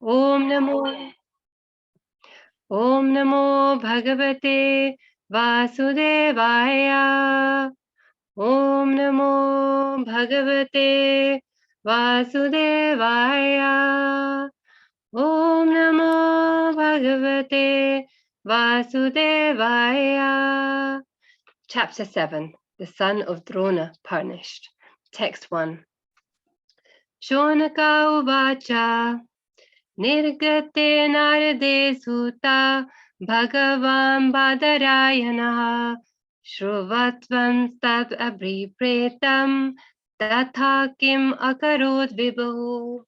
Om Namo Bhagavate Vasudevaya. Om Namo Bhagavate Vasudevaya. Om Namo Bhagavate Vasudevaya. Chapter 7. The son of Drona punished. Text 1. Shonaka Uvacha Nirgate Narade Sutta Bhagavan Badarayana Shruvatvam Tad Abhipretam Tatha Kim Akarod Vibhu.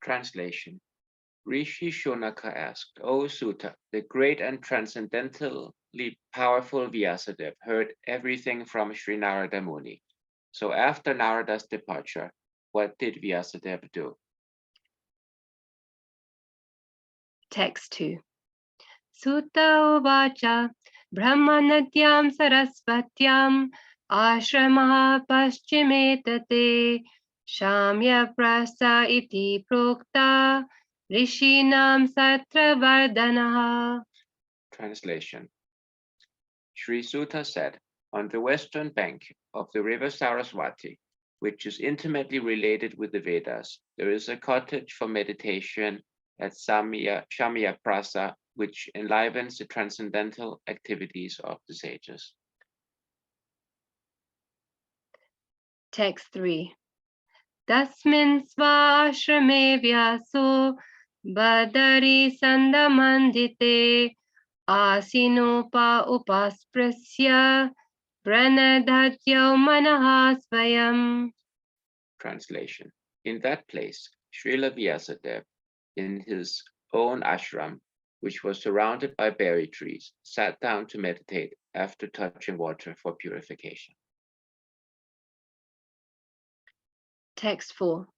Translation. Rishi Shonaka asked, O Sutta, the great and transcendentally powerful Vyasadeva heard everything from Sri Narada Muni. So after Narada's departure, what did Vyasadeva do? Text 2. Sutta Uvacha Brahmanadyam Sarasvatyam Ashramaha Paschimetate Shamya Prasa iti Prokta Rishinam Satra Vardhanaha. Translation. Sri Sutta said, on the western bank of the river Saraswati, which is intimately related with the Vedas, there is a cottage for meditation at Shamya Prasa, which enlivens the transcendental activities of the sages. Text 3. Tasmin svashrame vyaso badari sandamandite asinopa upasprasya pranadhatyau manaha svayam. Translation. In that place, Srila Vyasadeva, in his own ashram, which was surrounded by berry trees, sat down to meditate after touching water for purification. Text 4.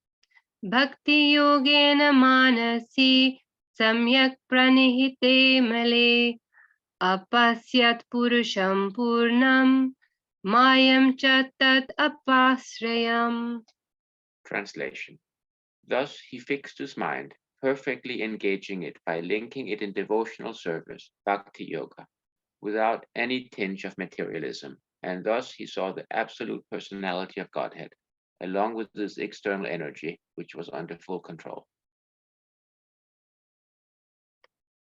Bhakti yogena manasi samyak pranihite male apasyat purusham purnam mayam cha tat apasrayam. Translation. Thus he fixed his mind, perfectly engaging it by linking it in devotional service, bhakti yoga, without any tinge of materialism, and thus he saw the absolute personality of Godhead, along with this external energy, which was under full control.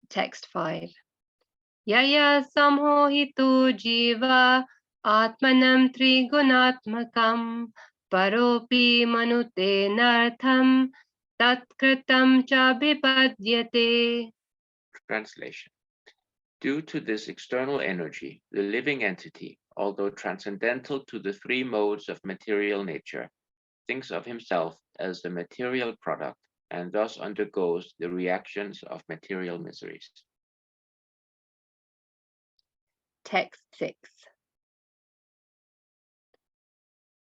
Text 5. Yaya samhohitu jiva atmanam trigunatmakam paropi manute nartham tatkritam cha vipadyate. Translation. Due to this external energy, the living entity, although transcendental to the three modes of material nature, thinks of himself as the material product and thus undergoes the reactions of material miseries. Text 6.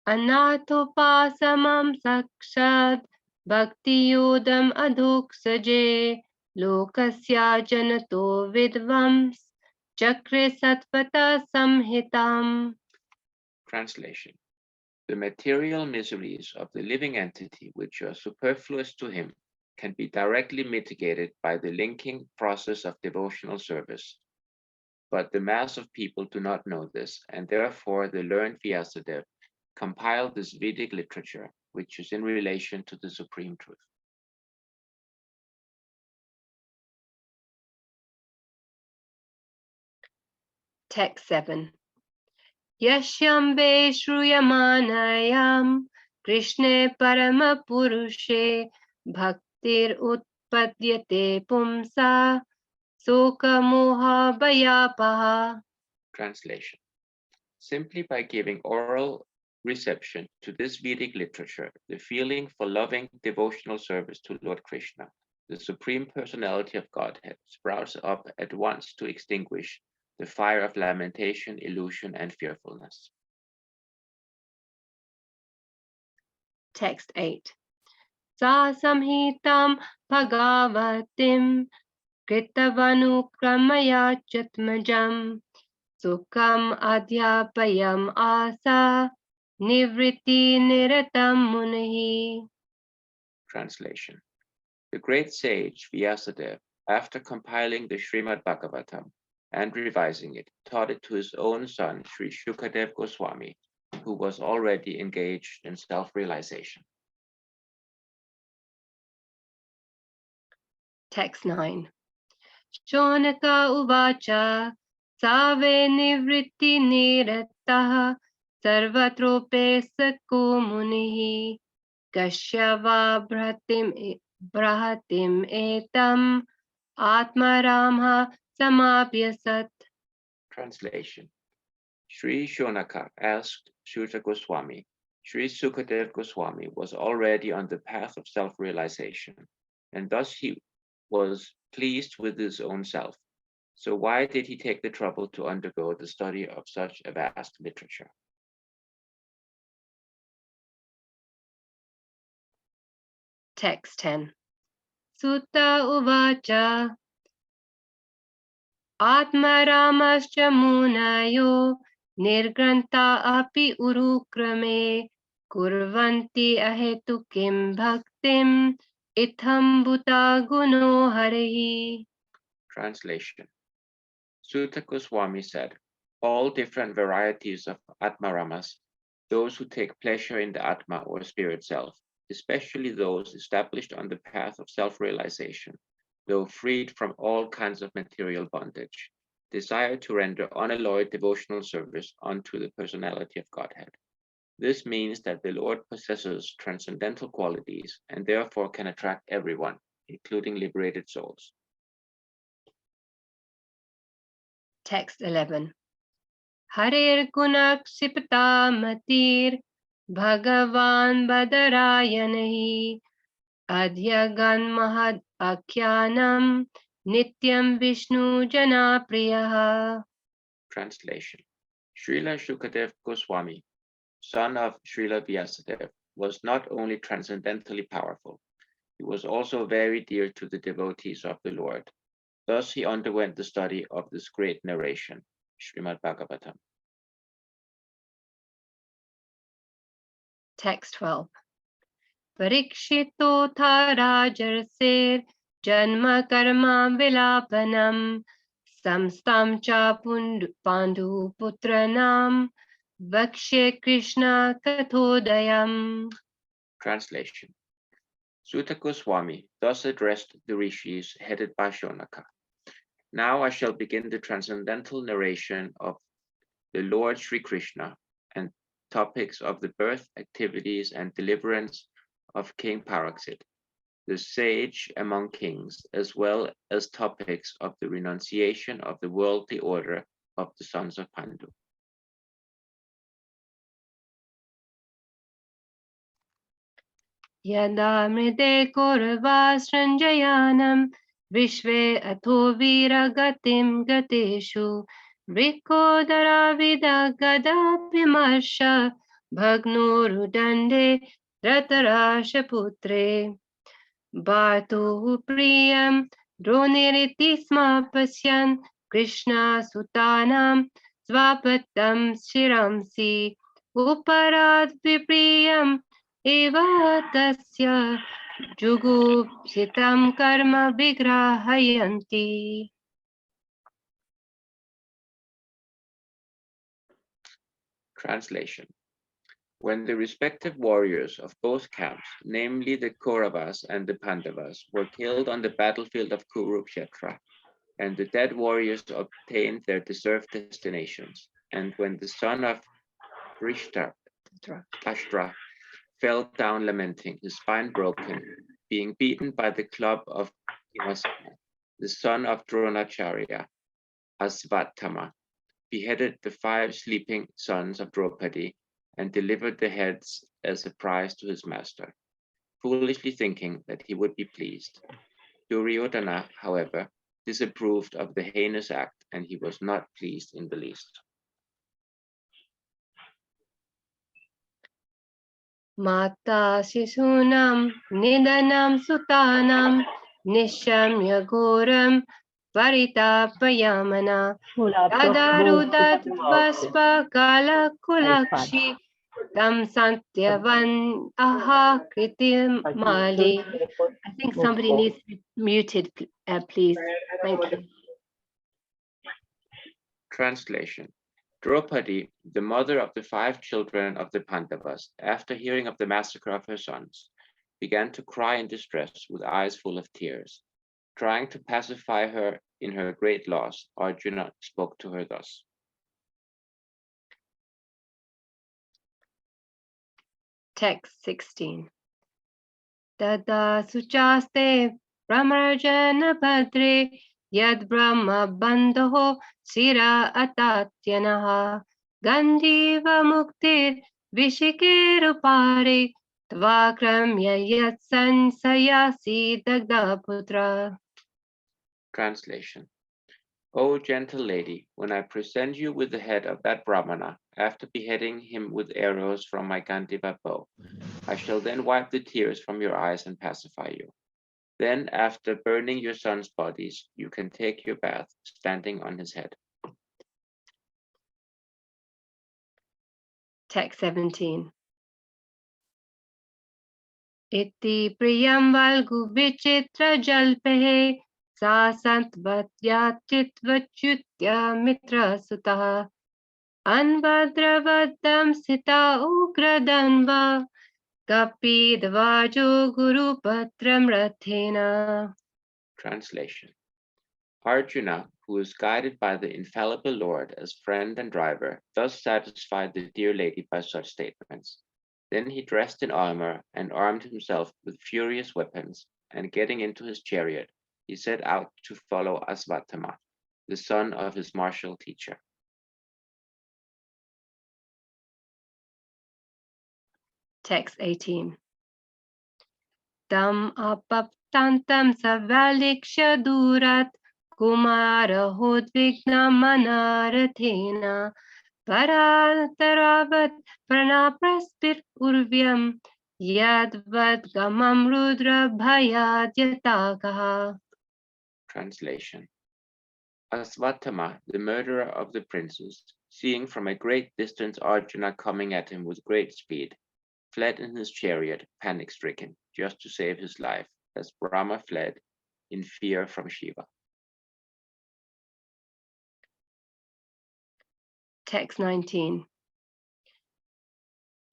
Anathopasamam sakshad bhakti yodam adhuksaje lokasya janato vidvams chakre satvata samhitam. Translation. The material miseries of the living entity, which are superfluous to him, can be directly mitigated by the linking process of devotional service. But the mass of people do not know this, and therefore the learned Vyasadeva compiled this Vedic literature, which is in relation to the supreme truth. Text 7. Yashyambe shruyamanayam Krishne paramapurushe bhaktir utpadyate pumsa soka moha bhayapaha. Translation. Simply by giving oral reception to this Vedic literature, the feeling for loving devotional service to Lord Krishna, the Supreme Personality of Godhead, sprouts up at once to extinguish the fire of lamentation, illusion, and fearfulness. Text 8. Sa samhitam bhagavatim kritavanu chatmajam sukham adhyapayam asa nivriti niratam munihi. Translation. The great sage Vyasadeva, after compiling the Srimad Bhagavatam and revising it, taught it to his own son, Sri Shukadev Goswami, who was already engaged in self-realization. Text 9. Shonaka uvacha save nivritti nirattah sarvatrope sako munihi kashyava brahatim etam atmaramha samapyasat. Translation. Sri Shonaka asked Shuta Goswami, Sri Sukadev Goswami was already on the path of self-realization, and thus he was pleased with his own self. So why did he take the trouble to undergo the study of such a vast literature? Text 10. Sutta uvacha Atmaramascha munayo nirgranta api urukrame kurvanti ahetukim bhaktim itham bhuta guno harihi. Translation. Sutta Goswami said, all different varieties of Atmaramas, those who take pleasure in the Atma or spirit self, especially those established on the path of self-realization, though freed from all kinds of material bondage, desire to render unalloyed devotional service unto the personality of Godhead. This means that the Lord possesses transcendental qualities and therefore can attract everyone, including liberated souls. Text 11. Harer gunak sipta matir Bhagavan badarayanahi Adhyagan mahad akyanam nityam Vishnu jana priyaha. Translation. Srila Shukadev Goswami, son of Srila Vyasadeva, was not only transcendently powerful, he was also very dear to the devotees of the Lord. Thus he underwent the study of this great narration, Srimad Bhagavatam. Text 12. Parikshito tha rajarsir janma karma vilapanam samstam cha pandu putranam vakshe Krishna kathodayam. Translation. Sutta Goswami thus addressed the rishis headed by Shonaka. Now I shall begin the transcendental narration of the Lord Sri Krishna and topics of the birth, activities, and deliverance of King Pariksit, the sage among kings, as well as topics of the renunciation of the worldly order of the sons of Pandu. Yada mride korva sranjayanam vishve atho viragatim gateshu vrikodara vida gada vimarsha bhagnurudande ratarasha putre Bhartu priyam droniriti sma pasyan Krishna sutanam svapatam shiramsi uparad vipriyam eva tasya jugupsitam karma vigrahayanti. Translation. When the respective warriors of both camps, namely the Kauravas and the Pandavas, were killed on the battlefield of Kurukshetra, and the dead warriors obtained their deserved destinations, and when the son of Dhritarashtra fell down lamenting, his spine broken, being beaten by the club of Bhimasena, the son of Dronacharya, Asvatthama, beheaded the 5 sleeping sons of Draupadi and delivered the heads as a prize to his master, foolishly thinking that he would be pleased. Duryodhana, however, disapproved of the heinous act, and he was not pleased in the least. Mata sisunam nidanam sutanam nishamya goram paritapayamana Tadarudat vaspa kala kulakshi Tam Santyavan Aha Kritim Mali. I think somebody needs to be muted, please. Thank you. Translation. Draupadi, the mother of the 5 children of the Pandavas, after hearing of the massacre of her sons, began to cry in distress with eyes full of tears. Trying to pacify her in her great loss, Arjuna spoke to her thus. Text 16. Tada suchaste Brahmarjana Bhadre Yad Brahma Bandho Sira Atatyanaha Gandiva Muktir Vishikirupare Tvakramya Yatsan Sayasi Dagda Putra. Translation. O gentle lady, when I present you with the head of that Brahmana, after beheading him with arrows from my Gandiva bow, I shall then wipe the tears from your eyes and pacify you. Then, after burning your sons' bodies, you can take your bath, standing on his head. Text 17. Iti priyam valgu vichitra jalpehe sa santvatyachit vachyutya mitra sutaha anvadravadam sita ugradanva kapidvajo guru patram rathena. Translation. Arjuna, who is guided by the infallible Lord as friend and driver, thus satisfied the dear lady by such statements. Then he dressed in armor and armed himself with furious weapons, and getting into his chariot, he set out to follow Asvatthama, the son of his martial teacher. Text 18. Tam apaptantam savaliksha durat kumara hodvigna manarathena Parantaravat pranapraspir urvyam yadvad gamam rudra bhayadyatakaha. Translation. Asvatthama, the murderer of the princes, seeing from a great distance Arjuna coming at him with great speed, fled in his chariot, panic-stricken, just to save his life, as Brahma fled in fear from Shiva. Text 19.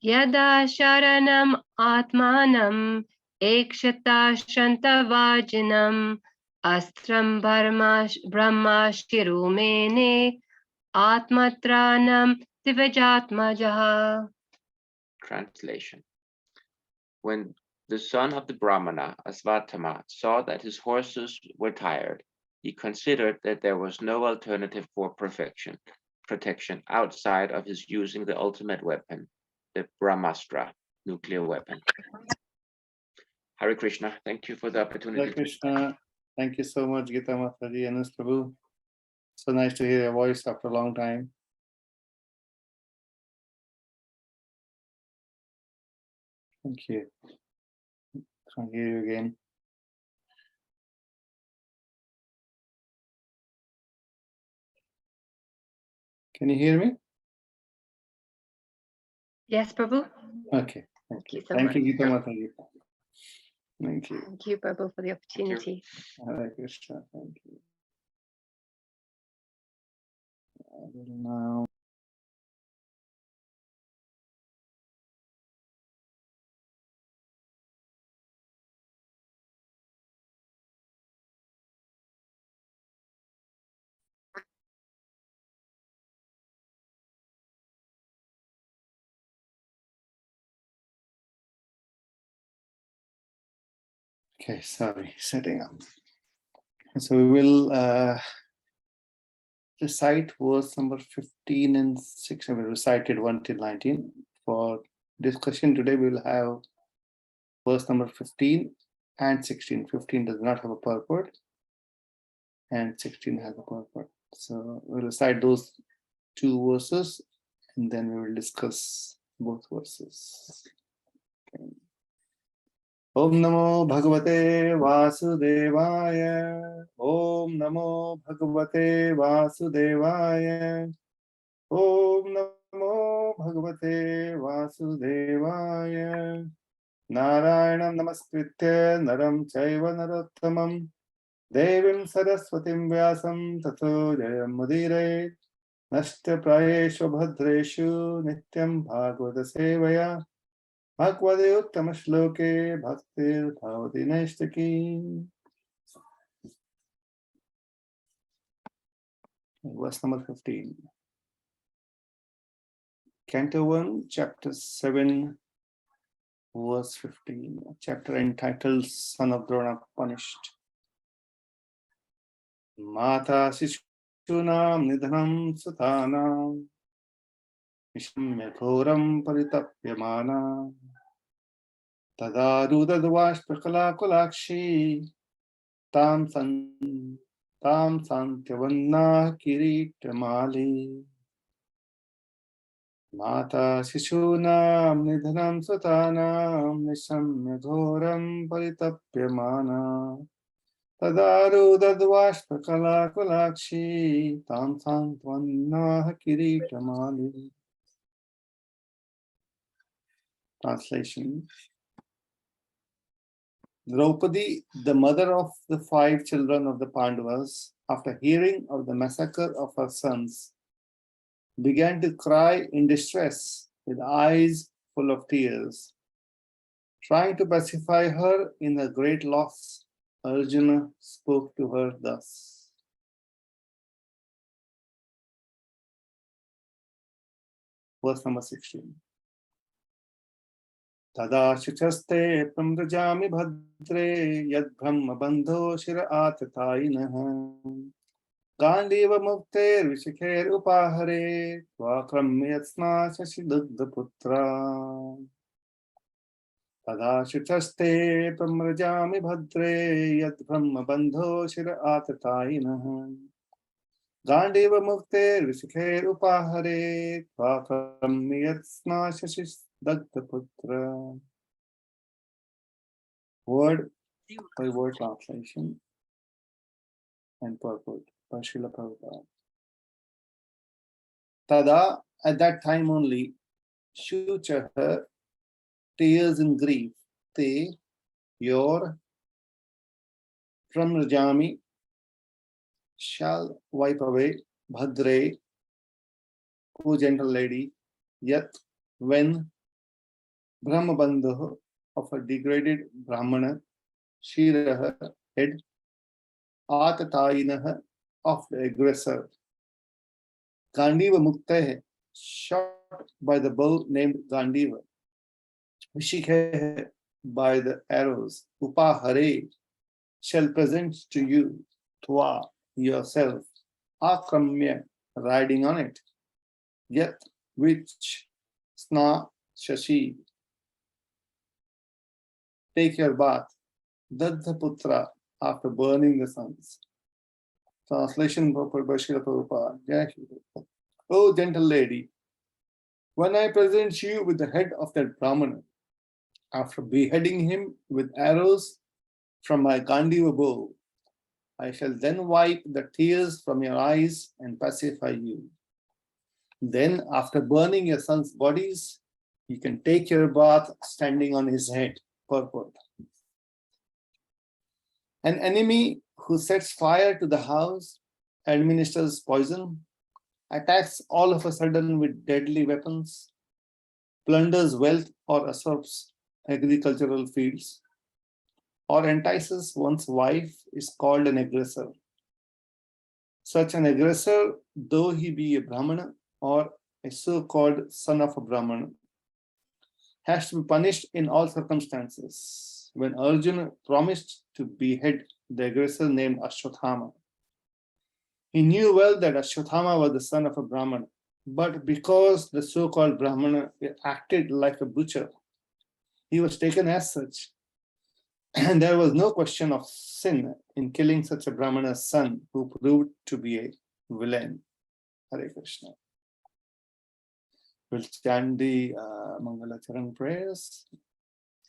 Yada sharanam atmanam ekshata shantavajinam astram brahmashirumene atmatranam divajatmajaha. Translation. When the son of the Brahmana, Asvatthama, saw that his horses were tired, he considered that there was no alternative for protection outside of his using the ultimate weapon, the Brahmastra, nuclear weapon. Hare Krishna, thank you for the opportunity. Hare Krishna, thank you so much, Gita Mataji and Anush Prabhu. So nice to hear your voice after a long time. Thank you. Can't hear you again. Can you hear me? Yes, Prabhu. Okay, thank you. so Thank you, much. Gita Mataji. Thank you. Thank you, Prabhu, for the opportunity. Hare Krishna, thank you. I will now. Okay, sorry, setting up. So we will recite verse number 15 and 6. I will recite it 1 till 19. For discussion today, we will have verse number 15 and 16. 15 does not have a purport, and 16 has a purport. So we'll recite those 2 verses, and then we will discuss both verses. Okay. Om Namo Bhagavate Vasudevaya. Om Namo Bhagavate Vasudevaya. Om Namo Namo Bhagavate Vasudevaya. Narayanam namaskritya naram chaiva narottamam devim saraswatim vyasam tato jayam mudire nashta prayeshu bhadreshu nityam bhagavata sevaya bhagavate uttama shloke bhaktir bhavati naishtaki. Verse number 15. Canto 1, chapter 7, verse 15. Chapter entitled Son of Drona Punished. Mata Shishunam Nidhanam Sutanam Nishamya Ghoram Paritapyamana Tada Rudadvash Prakala Kulakshi Tam Santyavanna Kiritamali Mata Shishunam Nidhanam Sutanam Nishamya Ghoram Paritapyamana Tadaru Dadvashpakala Kulakshi Tam Santvanna Kiritamali. Translation. Draupadi, the mother of the 5 children of the Pandavas, after hearing of the massacre of her sons, began to cry in distress with eyes full of tears. Trying to pacify her in her great loss, Arjuna spoke to her thus. Verse number 16. Tada shuchaste pramrajami bhadre yad brahma bandho shira atatainah Gandiva mukter vishikher upahare tvakramya yatsna shashidugdha putra Tada shuchaste pramrajami bhadre yad brahma bandho shira atatainah Gandiva mukter vishikher upahare tvakramya yatsna shashidugdha putra. Word by word translation and purport by Srila Prabhupada. Tada, at that time only, Shuchaha, tears in grief, te, your, from Rajami, shall wipe away, Bhadre, O gentle lady, yet, when, Brahmabandha, of a degraded Brahmana, Shiraha, head, Atatayinaha, of the aggressor, Gandiva Muktahe, shot by the bow named Gandiva, Vishikhe, by the arrows, Upahare, shall present to you, Twa, yourself, Akramya, riding on it, yet which, Sna, Shashi, take your bath, Dadhaputra, after burning the sons. Translation by Srila Prabhupada. O gentle lady, when I present you with the head of that Brahmana, after beheading him with arrows from my Gandiva bow, I shall then wipe the tears from your eyes and pacify you. Then, after burning your sons' bodies, you can take your bath standing on his head. Purport. An enemy who sets fire to the house, administers poison, attacks all of a sudden with deadly weapons, plunders wealth or usurps agricultural fields, or entices one's wife is called an aggressor. Such an aggressor, though he be a Brahmana or a so-called son of a Brahmana, has to be punished in all circumstances. When Arjuna promised to behead the aggressor named Ashwathama, he knew well that Ashwathama was the son of a Brahmana, but because the so-called Brahmana acted like a butcher, he was taken as such. And there was no question of sin in killing such a Brahmana's son who proved to be a villain. Hare Krishna. We'll chant the Mangala Charan prayers.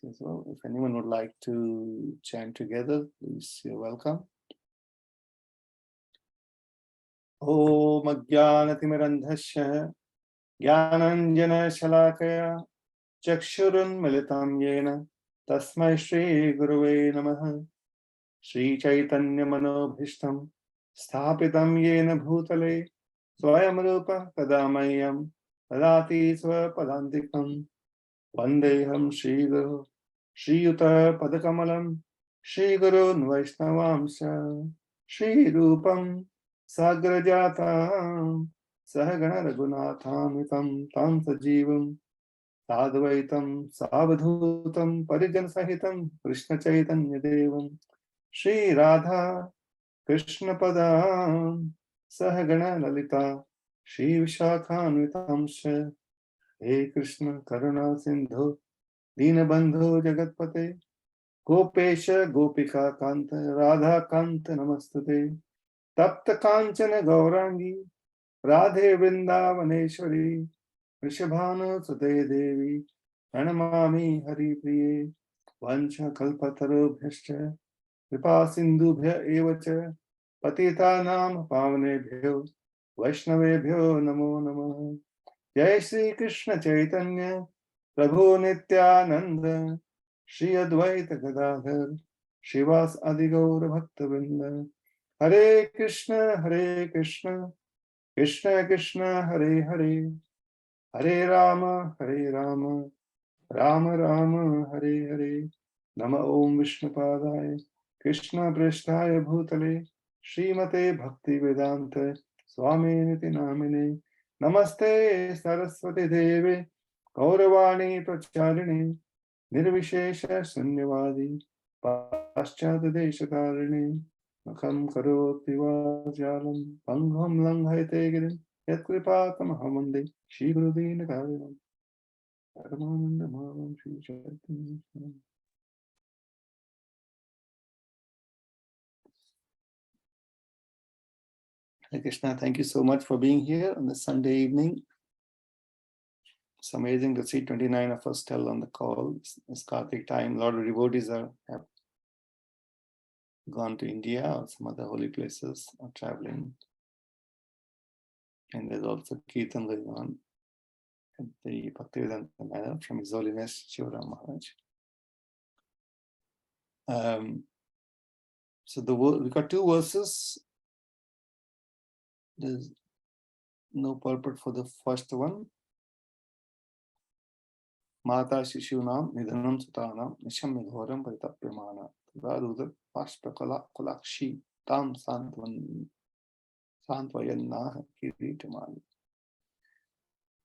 So if anyone would like to chant together, please, you're welcome. Om Ajnanatimirandhasya Jnananjana Shalakaya Chakshurunmilitam Yena Tasmai Shri Guruve Namaha Shri Chaitanya Manobhishtam Sthapitam Yena Bhutale Swayam Rupa Kadamayam Tadati Swapadantikam Vandeham Shri Guru Shri Yuta Padakamalam Shri Guru Vaishnavamsha Shri Rupam Sagrajatam Sahagana Raghunathamritam Tam Sajivam Sadvaitam Savadhutam Parijan Sahitam Krishna Chaitanya Devam Shri Radha Krishna Padam Sahagana Lalita Shri Vishakhanvitamsha He Krishna Karuna Sindhu Dinabandhu Jagatpate Gopesha Gopika Kanta Radha Kanta Namastute Tapta Kanchana Gaurangi Radhe Vrindavaneshwari Rishabhanu Sute Devi Pranamami Hari Priye Vancha Kalpatarubhyascha Kripa Sindhubhya Evacha Patitanam Pavanebhyo Vaishnavebhyo Namo Namah Jai Shri Krishna Chaitanya Prabhu Nityananda Shri Advaita Gadadhar Shivas Adigaur Bhaktavinda Hare Krishna Krishna Krishna Hare Hare Hare Rama Rama Rama Hare Hare Nama Om Vishnupadaya Krishna Prasthaya Bhutale Srimate Bhakti Vedanta Swami Niti Namine Namaste Saraswati Deve Gauravani Pracharine Nirvishesha Sunyavadi Paschat Deshakarine Makam Karoti Vajalam Pangham Langhate Girim Yat Kripatam Hamande Shri Gurudina Kavinam Paramananda Mahavam Shri Chaitanya Hare Krishna, thank you so much for being here on this Sunday evening. It's amazing to see 29 of us still on the call. It's Kartik time. A lot of devotees have gone to India or some other holy places or traveling. And there's also Kirtan going on at the Bhaktivedanta Manor from His Holiness Shivaram Maharaj. So we got two verses. There's no purport for the first one. Mata Shishunam Nidanam Sutanam Nisham Ghoram Paritapyamana Radudar Pashpakala Kulakshi Tam Santvayanna Kiritamani.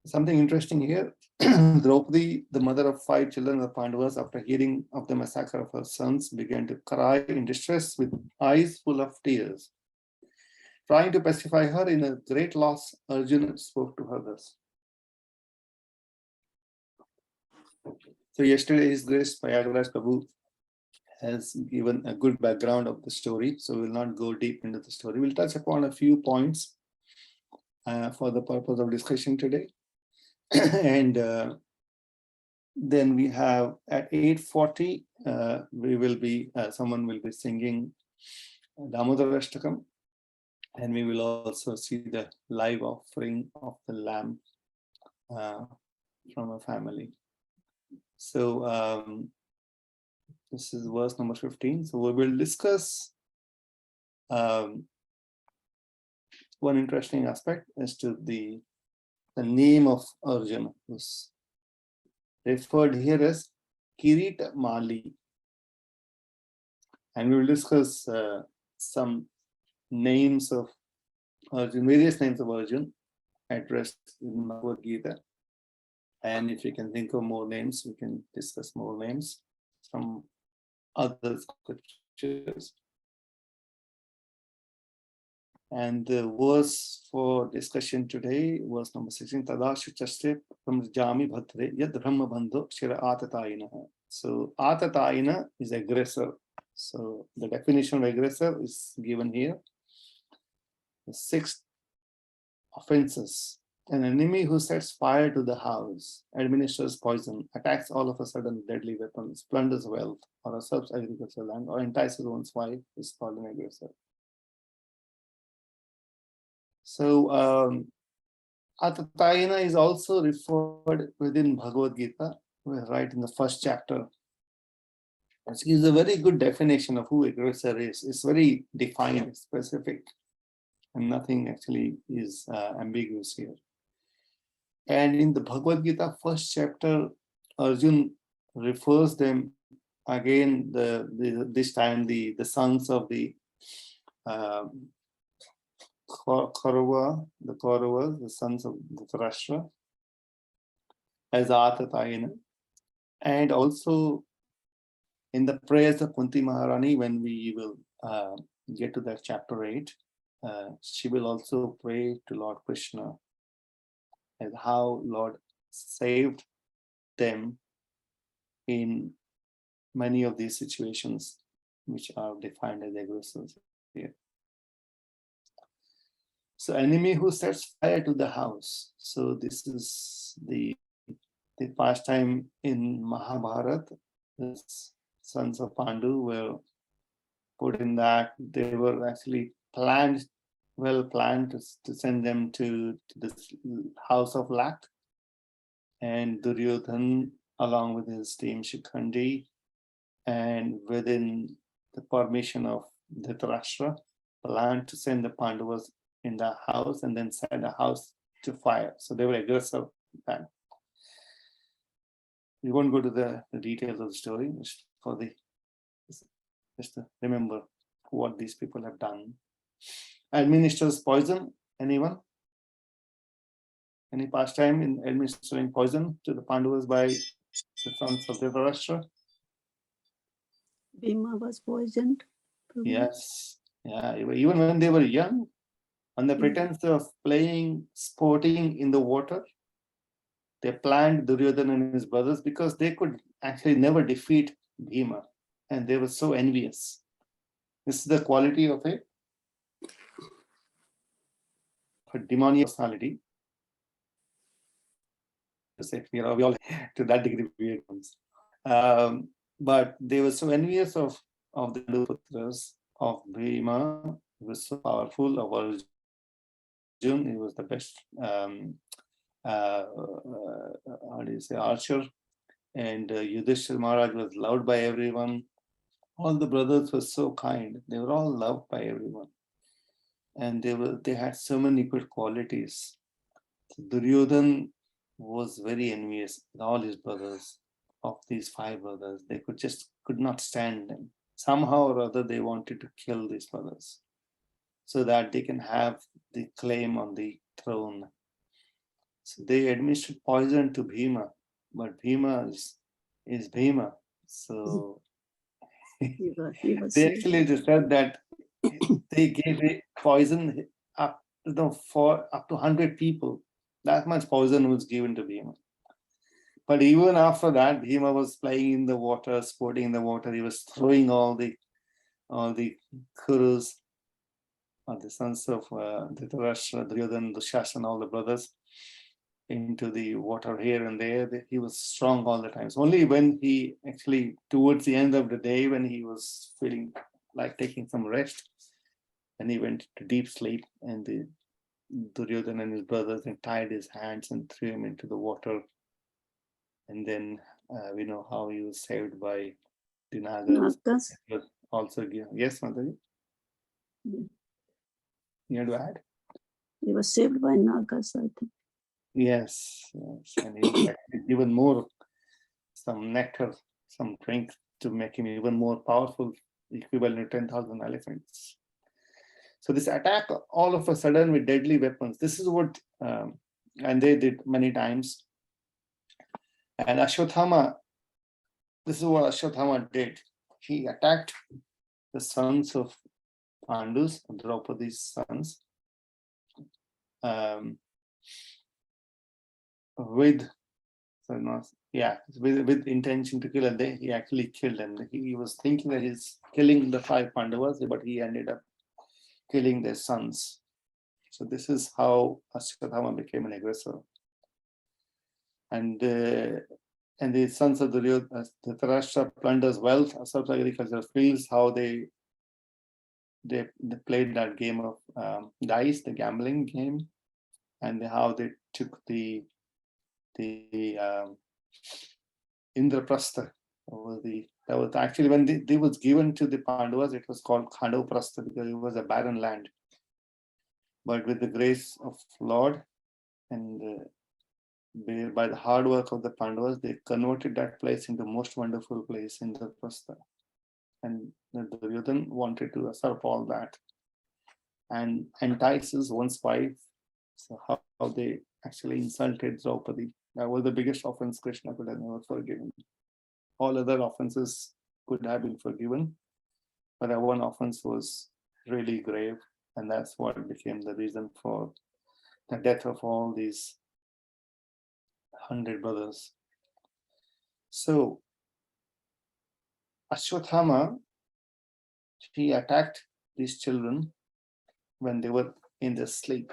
Something interesting here. Draupadi, the mother of 5 children of Pandavas, after hearing of the massacre of her sons, began to cry in distress with eyes full of tears. Trying to pacify her in a great loss, Arjuna spoke to her thus. So yesterday, His Grace Prayagraj Prabhu has given a good background of the story, so we'll not go deep into the story. We'll touch upon a few points for the purpose of discussion today. And then we have at 8:40, someone will be singing Damodarashtakam, and we will also see the live offering of the lamb from a family. So this is verse number 15. So we will discuss one interesting aspect as to the name of Arjuna, who's referred here as Kirita Mali. And we will discuss some names of Arjuna, various names of Arjuna addressed in Bhagavad Gita. And if you can think of more names, we can discuss more names from other scriptures. And the verse for discussion today, verse number 16, Tadashuchaste Pramjami Bhatre Yad Brahma Bandho Shira Atatayina. So Atatayina is aggressor. So the definition of aggressor is given here. The 6 offenses. An enemy who sets fire to the house, administers poison, attacks all of a sudden deadly weapons, plunders wealth, or usurps agricultural land, or entices one's wife is called an aggressor. So Atatayana is also referred within Bhagavad Gita, right in the first chapter. It gives a very good definition of who aggressor is. It's very defined, specific, and nothing actually is ambiguous here. And in the Bhagavad Gita first chapter, Arjun refers them again, this time the sons of the Kauravas, the sons of Dhritarashtra, as Atatayana. And also in the prayers of Kunti Maharani, when we will get to that chapter 8, she will also pray to Lord Krishna as how Lord saved them in many of these situations which are defined as aggressors here. So enemy who sets fire to the house. So this is the pastime in Mahabharata. The sons of Pandu were put in that. They were actually well planned to send them to this house of lac. And Duryodhan, along with his team Shikhandi, and within the permission of Dhritarashtra, planned to send the Pandavas in the house and then set the house to fire. So they were aggressive. We won't go to the details of the story, just to remember what these people have done. Administers poison. Anyone? Any pastime in administering poison to the Pandavas by the sons of Dhritarashtra? Bhima was poisoned. Yes. Yeah. Even when they were young, on the pretense of sporting in the water, they planned Duryodhana and his brothers because they could actually never defeat Bhima, and they were so envious. This is the quality of a demoniac personality. We all to that degree. But they were so envious of the Putras of Bhima. He was so powerful. Of Arjun, he was the best. How do you say, archer? And Yudhishthira Maharaj was loved by everyone. All the brothers were so kind. They were all loved by everyone, and they had so many good qualities. Duryodhan was very envious with all his brothers. Of these 5 brothers, they could not stand them. Somehow or other, they wanted to kill these brothers so that they can have the claim on the throne. So they administered poison to Bhima, but Bhima is Bhima. So they actually said that they gave it poison up to 100 people. That much poison was given to Bhima. But even after that, Bhima was playing in the water, sporting in the water. He was throwing all the Kurus, or the sons of Dhritarashtra, Duryodhana, Dushasana, all the brothers, into the water here and there. He was strong all the time. So only when he actually, towards the end of the day, when he was feeling like taking some rest, and he went to deep sleep, and the Duryodhana and his brothers then tied his hands and threw him into the water. And then we know how he was saved by the Nagas. Also, yes, Mataji? You want to add? He was saved by Nagas, I think. Yes. And he was even more, some nectar, some drink to make him even more powerful, equivalent to 10,000 elephants. So this attack all of a sudden with deadly weapons, this is what, and they did many times. And Ashwathama, this is what Ashwathama did. He attacked the sons of Pandus, Draupadi's sons, with intention to kill, and he actually killed them. He was thinking that he's killing the 5 Pandavas, but he ended up killing their sons. So this is how Ashwathama became an aggressor. And the sons of Dhritarashtra plunders wealth, surplus agricultural fields, how they played that game of dice, the gambling game, and how they took the Indraprastha. That was actually when they was given to the Pandavas, it was called Khandavaprastha because it was a barren land. But with the grace of Lord and by the hard work of the Pandavas, they converted that place into most wonderful place, Indraprastha. And Duryodhana wanted to usurp all that and entices one's wife. So how they actually insulted Draupadi. That was the biggest offense Krishna could have never forgiven. All other offenses could have been forgiven, but that one offense was really grave, and that's what became the reason for the death of all these 100 brothers. So Ashwatthama, he attacked these children when they were in their sleep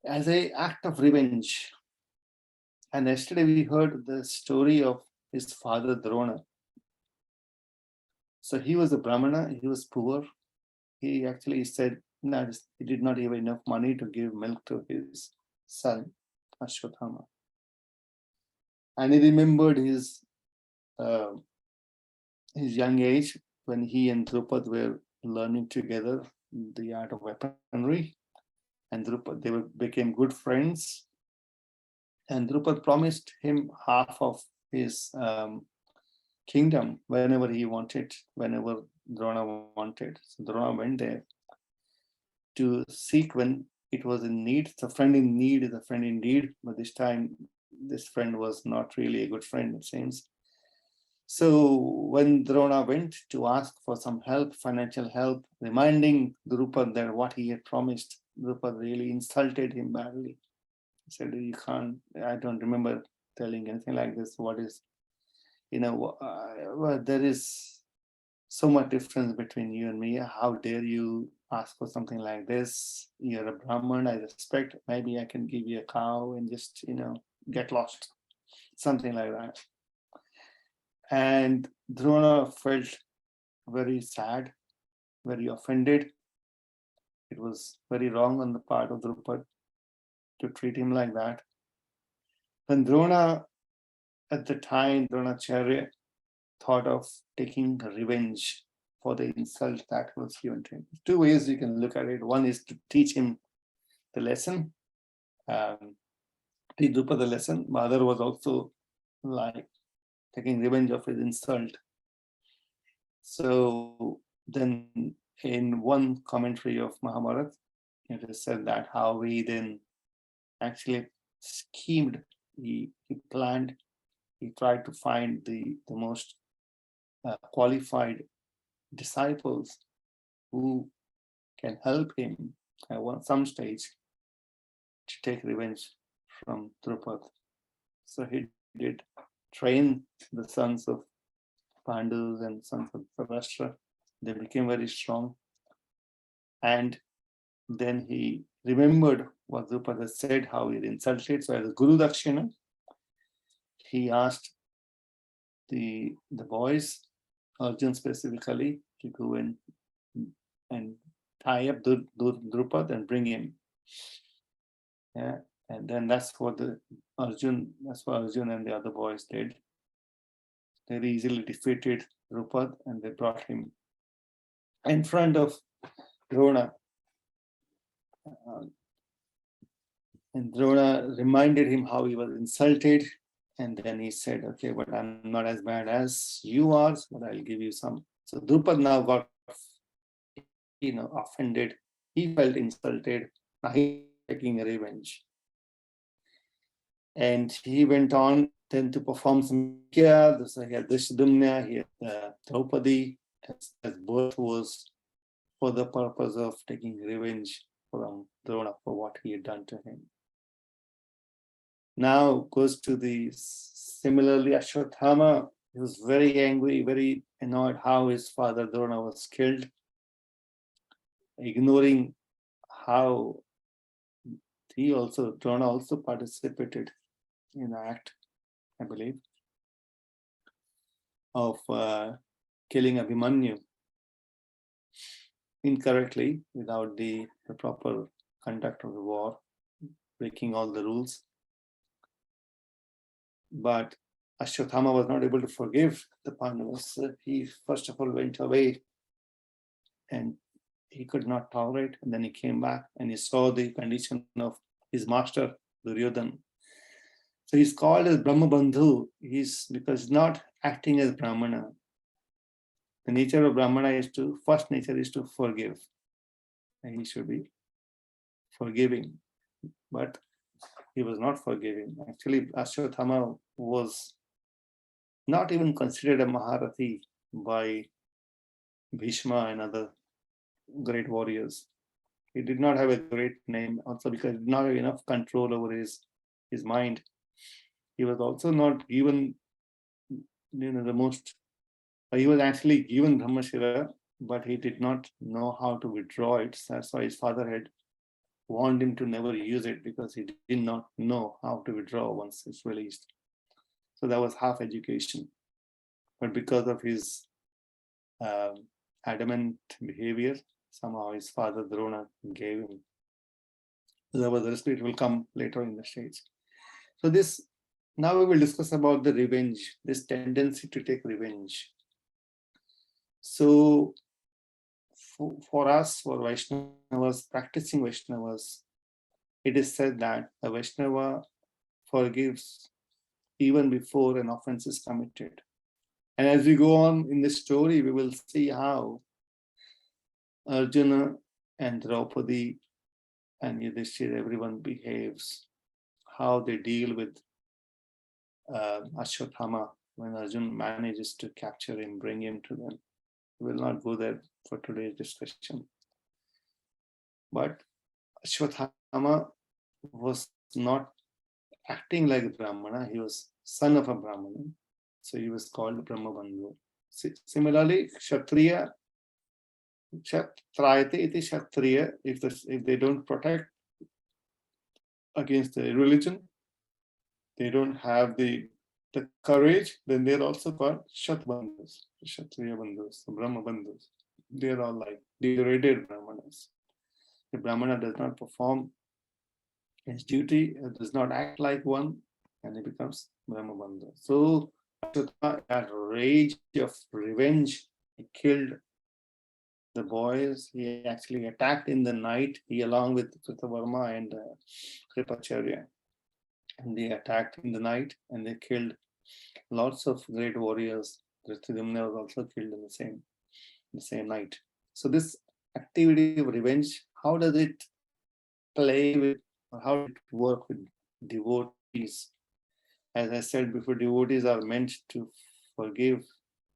as an act of revenge. And yesterday we heard the story of his father Drona. So he was a Brahmana, he was poor. He actually said that he did not have enough money to give milk to his son, Ashwatthama. And he remembered his young age when he and Drupad were learning together the art of weaponry. And Drupad, they became good friends. And Drupad promised him half of his kingdom whenever he wanted, whenever Drona wanted. So Drona went there to seek when it was in need. A friend in need is a friend indeed, but this time this friend was not really a good friend, it seems. So when Drona went to ask for some help, financial help, reminding Drupad that what he had promised, Drupad really insulted him badly. He said, "You can't, I don't remember telling anything like this. What is, well, there is so much difference between you and me. How dare you ask for something like this? You're a Brahman, I respect. Maybe I can give you a cow and just, get lost." Something like that. And Drona felt very sad, very offended. It was very wrong on the part of Drupad to treat him like that. When Drona, at the time, Dronacharya thought of taking revenge for the insult that was given to him. Two ways you can look at it. One is to teach him the lesson, teach Drupad the lesson. The other was also like taking revenge of his insult. So then in one commentary of Mahabharata, it is said that how he then actually schemed, he planned, he tried to find the most qualified disciples who can help him at some stage to take revenge from Drupad. So he did train the sons of Pandus and sons of Dhritarashtra. They became very strong. And then he remembered what Drupad had said, how he had insulted. So as a Guru Dakshina, he asked the boys, Arjun specifically, to go and tie up Drupad and bring him. Yeah, and then that's what Arjun and the other boys did. They easily defeated Drupad and they brought him in front of Drona. And Drona reminded him how he was insulted. And then he said, "Okay, but I'm not as bad as you are, but I'll give you some." So Drupad now got, offended. He felt insulted. Now he's taking revenge. And he went on then to perform some kya. So he had Drishdumna, he had Draupadi, as both was for the purpose of taking revenge from Drona for what he had done to him. Now goes to similarly Ashwatthama. He was very angry, very annoyed how his father Drona was killed, ignoring how Drona also participated in the act, I believe, of killing Abhimanyu incorrectly without the proper conduct of the war. breaking all the rules. But Ashwatthama was not able to forgive the Pandavas. He first of all went away and he could not tolerate. And then he came back and he saw the condition of his master, Duryodhana. So he's called as Brahma Bandhu. He's because he's not acting as Brahmana. The nature of Brahmana is first nature is to forgive. And he should be forgiving. But he was not forgiving. Actually, Ashwatthama was not even considered a Maharathi by Bhishma and other great warriors. He did not have a great name, also because he did not have enough control over his mind. He was also not given, the most. He was actually given Brahmashila, but he did not know how to withdraw it. So that's why his father had warned him to never use it because he did not know how to withdraw once it's released. So that was half education. But because of his adamant behavior, somehow his father Drona gave him. So that was the rest. It will come later in the stage. So now we will discuss about the revenge, this tendency to take revenge. So for us, for Vaishnavas, practicing Vaishnavas, it is said that a Vaishnava forgives even before an offense is committed. And as we go on in the story, we will see how Arjuna and Draupadi and Yudhishthira, everyone behaves, how they deal with Ashwatthama when Arjuna manages to capture him, bring him to them. We will not go there for today's discussion. But Ashwatthama was not acting like a Brahmana, he was son of a Brahmana. So he was called Brahma Bandhu. Similarly, Kshatriya, Kshatrayate iti Kshatriya, if they don't protect against the religion, they don't have the courage, then they're also called Kshatrabandhus, Kshatriya Bandhus, Brahma Bandhus. They're all like degraded Brahmanas. The Brahmana does not perform his duty, does not act like one, and he becomes Brahma Bandhu. So that rage of revenge, he killed the boys. He actually attacked in the night, he along with Kritavarma and Kripacharya. And they attacked in the night and they killed lots of great warriors. Dhritarashtra was also killed in the same night. So this activity of revenge, how does it play with, or how does it work with devotees? As I said before, devotees are meant to forgive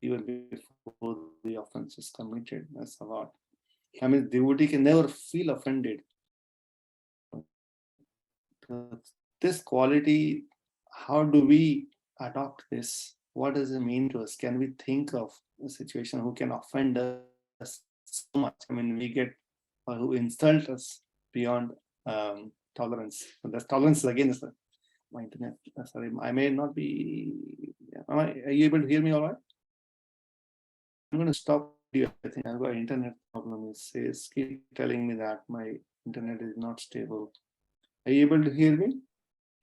even before the offense is committed. That's a lot. I mean, devotee can never feel offended. This quality, how do we adopt this? What does it mean to us? Can we think of a situation who can offend us so much? I mean, we get, or who insult us beyond tolerance. So that's tolerance again is my internet. Sorry, I may not be. Are you able to hear me all right? I'm going to stop you. I think I've got an internet problem. It says, keep telling me that my internet is not stable. Are you able to hear me?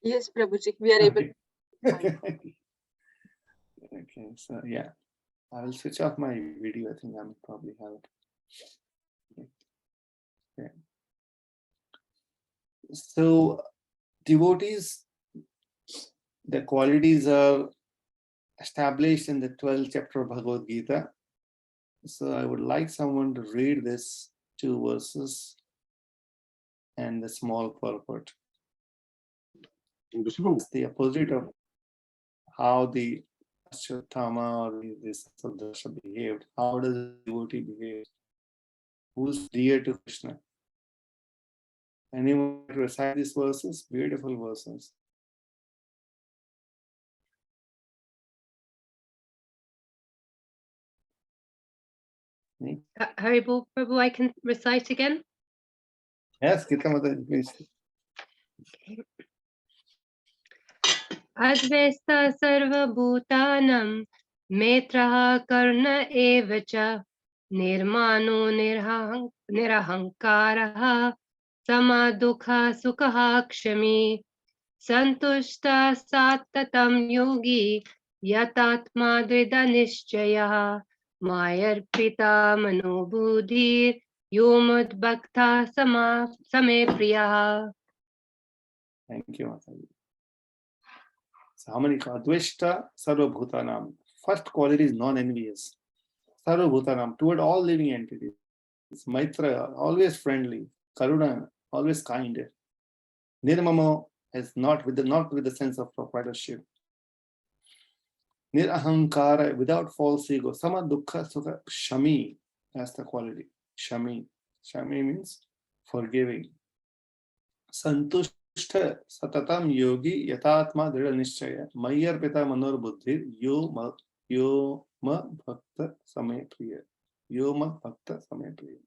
Yes, Prabhuji, we are able. Okay. Okay, so yeah, I will switch off my video. I think I'm probably have it. Okay. So devotees, the qualities are established in the 12th chapter of Bhagavad Gita. So I would like someone to read this 2 verses and the small purport. It's the opposite of how the Ashwatthama or this Sadasha behaved. How does the devotee behave? Who's dear to Krishna? Anyone recite these verses? Beautiful verses. Haribol Prabhu, I can recite again. Yes, Gita Mata, please. Advesta sarvabhutanam metraha karna evacha nirmano nirahankaraha sama dukha sukha kshami, santushta satatam yogi, yatatma dvida nishchaya, mayarpita manobudhir, yomad bhakta same priya. Thank you, Mataji. So how many? Adveshta Sarvabhutanam. First quality is non-envious. Sarvabhutanam, toward all living entities. Maitra, always friendly. Karuna, always kind. Nirmamo is not with the sense of proprietorship. Nirahankara, without false ego. Sama dukkha sukha shami. That's the quality. Shami. Shami means forgiving. Santushta satatam yogi yatatma drida nishchaya. Mayar pita manor buddhi yo ma bhakta samay priya. Yo ma bhakta samay priya.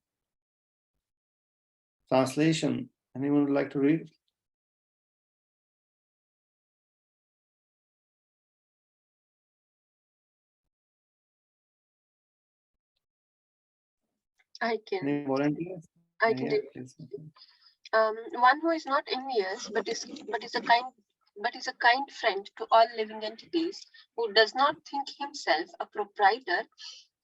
Translation. Anyone would like to read? I can. Any volunteers? I can Yeah, read. please. One who is not envious, but is a kind friend to all living entities, who does not think himself a proprietor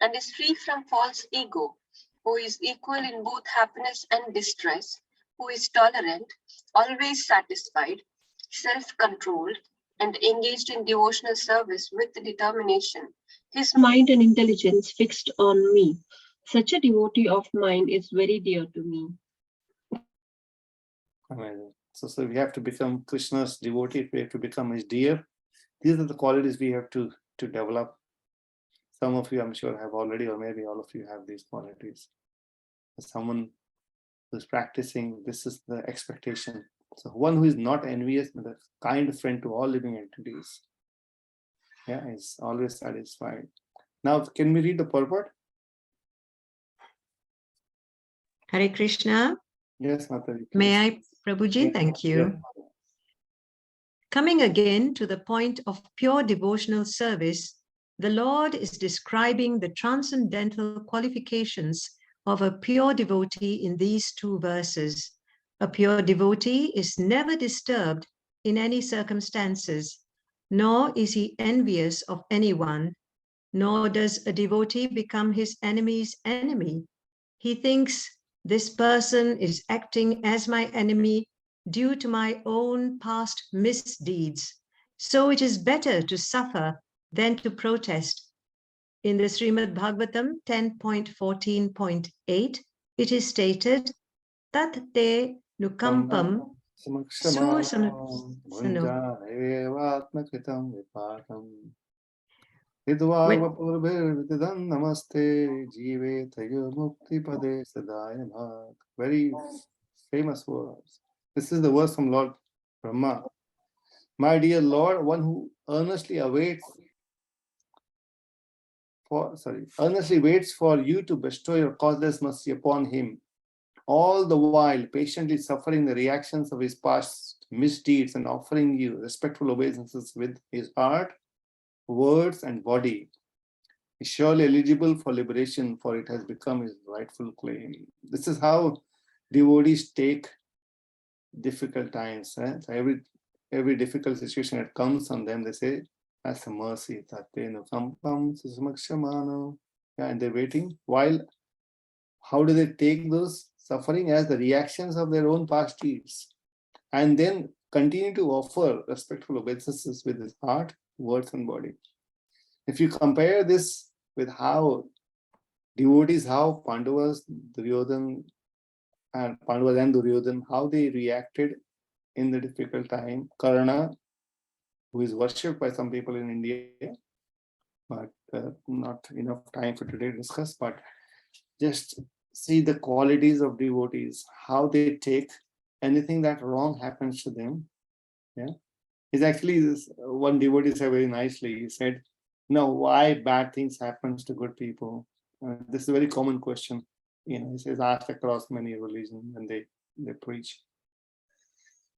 and is free from false ego, who is equal in both happiness and distress, who is tolerant, always satisfied, self-controlled, and engaged in devotional service with determination. His mind and intelligence fixed on me. Such a devotee of mine is very dear to me. Amazing. So we have to become Krishna's devotee. We have to become his dear. These are the qualities we have to develop. Some of you, I'm sure, have already, or maybe all of you have these qualities. As someone who's practicing, this is the expectation. So one who is not envious, but a kind friend to all living entities, yeah, is always satisfied. Now, can we read the purport? Hare Krishna. Yes, Mataji. May I, Prabhuji? Thank you. Yeah. Coming again to the point of pure devotional service, the Lord is describing the transcendental qualifications of a pure devotee in these two verses. A pure devotee is never disturbed in any circumstances, nor is he envious of anyone, nor does a devotee become his enemy's enemy. He thinks, this person is acting as my enemy due to my own past misdeeds. So it is better to suffer than to protest. In the Srimad Bhagavatam 10.14.8, it is stated, Tat te nukampam Namaste Jive Tayo Mukti Pade Sadaya Bhag. Very famous words. This is the verse from Lord Brahma. My dear Lord, one who earnestly waits for you to bestow your causeless mercy upon him, all the while patiently suffering the reactions of his past misdeeds and offering you respectful obeisances with his heart, words, and body, is surely eligible for liberation, for it has become his rightful claim. This is how devotees take difficult times. So every difficult situation that comes on them, they say, as a mercy. Yeah, and they're waiting. While, how do they take those suffering as the reactions of their own past deeds? And then continue to offer respectful obeisances with his heart, words, and body. If you compare this with how devotees, how Pandavas and Duryodhan, how they reacted in the difficult time. Karna, who is worshipped by some people in India, but not enough time for today to discuss, but just see the qualities of devotees, how they take anything that wrong happens to them. Yeah, it's actually this one devotee said very nicely. He said, "No, why bad things happens to good people?" This is a very common question. He says asked across many religions when they preach.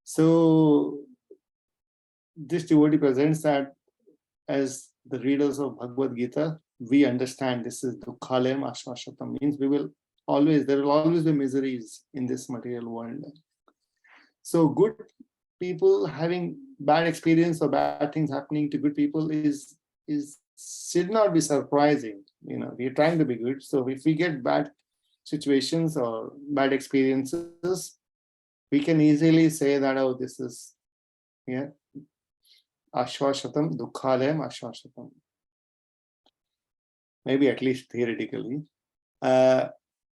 So this devotee presents that as the readers of Bhagavad Gita, we understand this is Dukkhalayam Ashvashatam, means there will always be miseries in this material world. So good people having bad experience or bad things happening to good people is should not be surprising. We're trying to be good. So if we get bad situations or bad experiences, we can easily say that, oh, this is ashwashatam dukhalayam ashwashatam. Maybe at least theoretically. But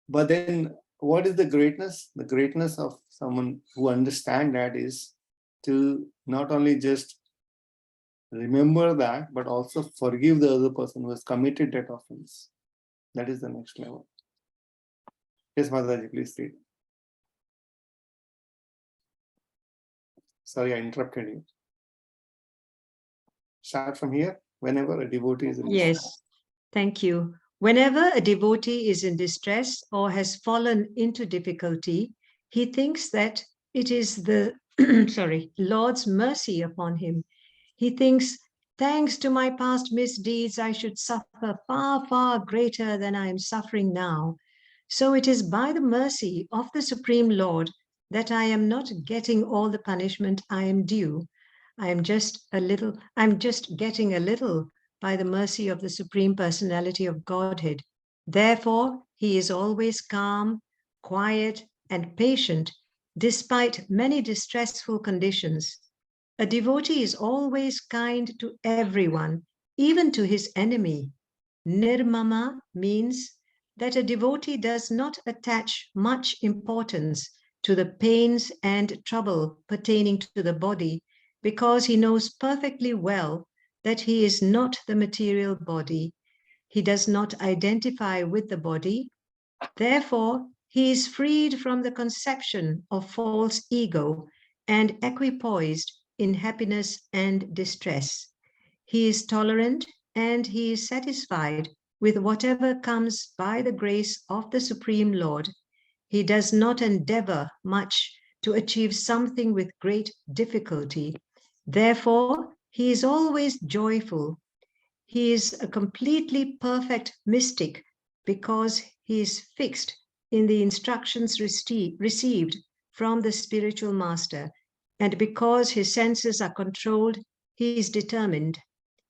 then what is the greatness? The greatness of someone who understands that is to not only just remember that, but also forgive the other person who has committed that offense. That is the next level. Yes, Mataji, please read. Sorry, I interrupted you. Start from here. Whenever a devotee is in distress. Yes, thank you. Whenever a devotee is in distress or has fallen into difficulty, he thinks that it is the Lord's mercy upon him. He thinks, thanks to my past misdeeds, I should suffer far, far greater than I am suffering now. So it is by the mercy of the Supreme Lord that I am not getting all the punishment I am due. I'm just getting a little by the mercy of the Supreme Personality of Godhead. Therefore, he is always calm, quiet, and patient despite many distressful conditions. A devotee is always kind to everyone, even to his enemy. Nirmama means that a devotee does not attach much importance to the pains and trouble pertaining to the body, because he knows perfectly well that he is not the material body. He does not identify with the body. Therefore, he is freed from the conception of false ego and equipoised in happiness and distress. He is tolerant and he is satisfied with whatever comes by the grace of the Supreme Lord. He does not endeavor much to achieve something with great difficulty. Therefore, he is always joyful. He is a completely perfect mystic because he is fixed in the instructions received from the spiritual master, and because his senses are controlled, he is determined.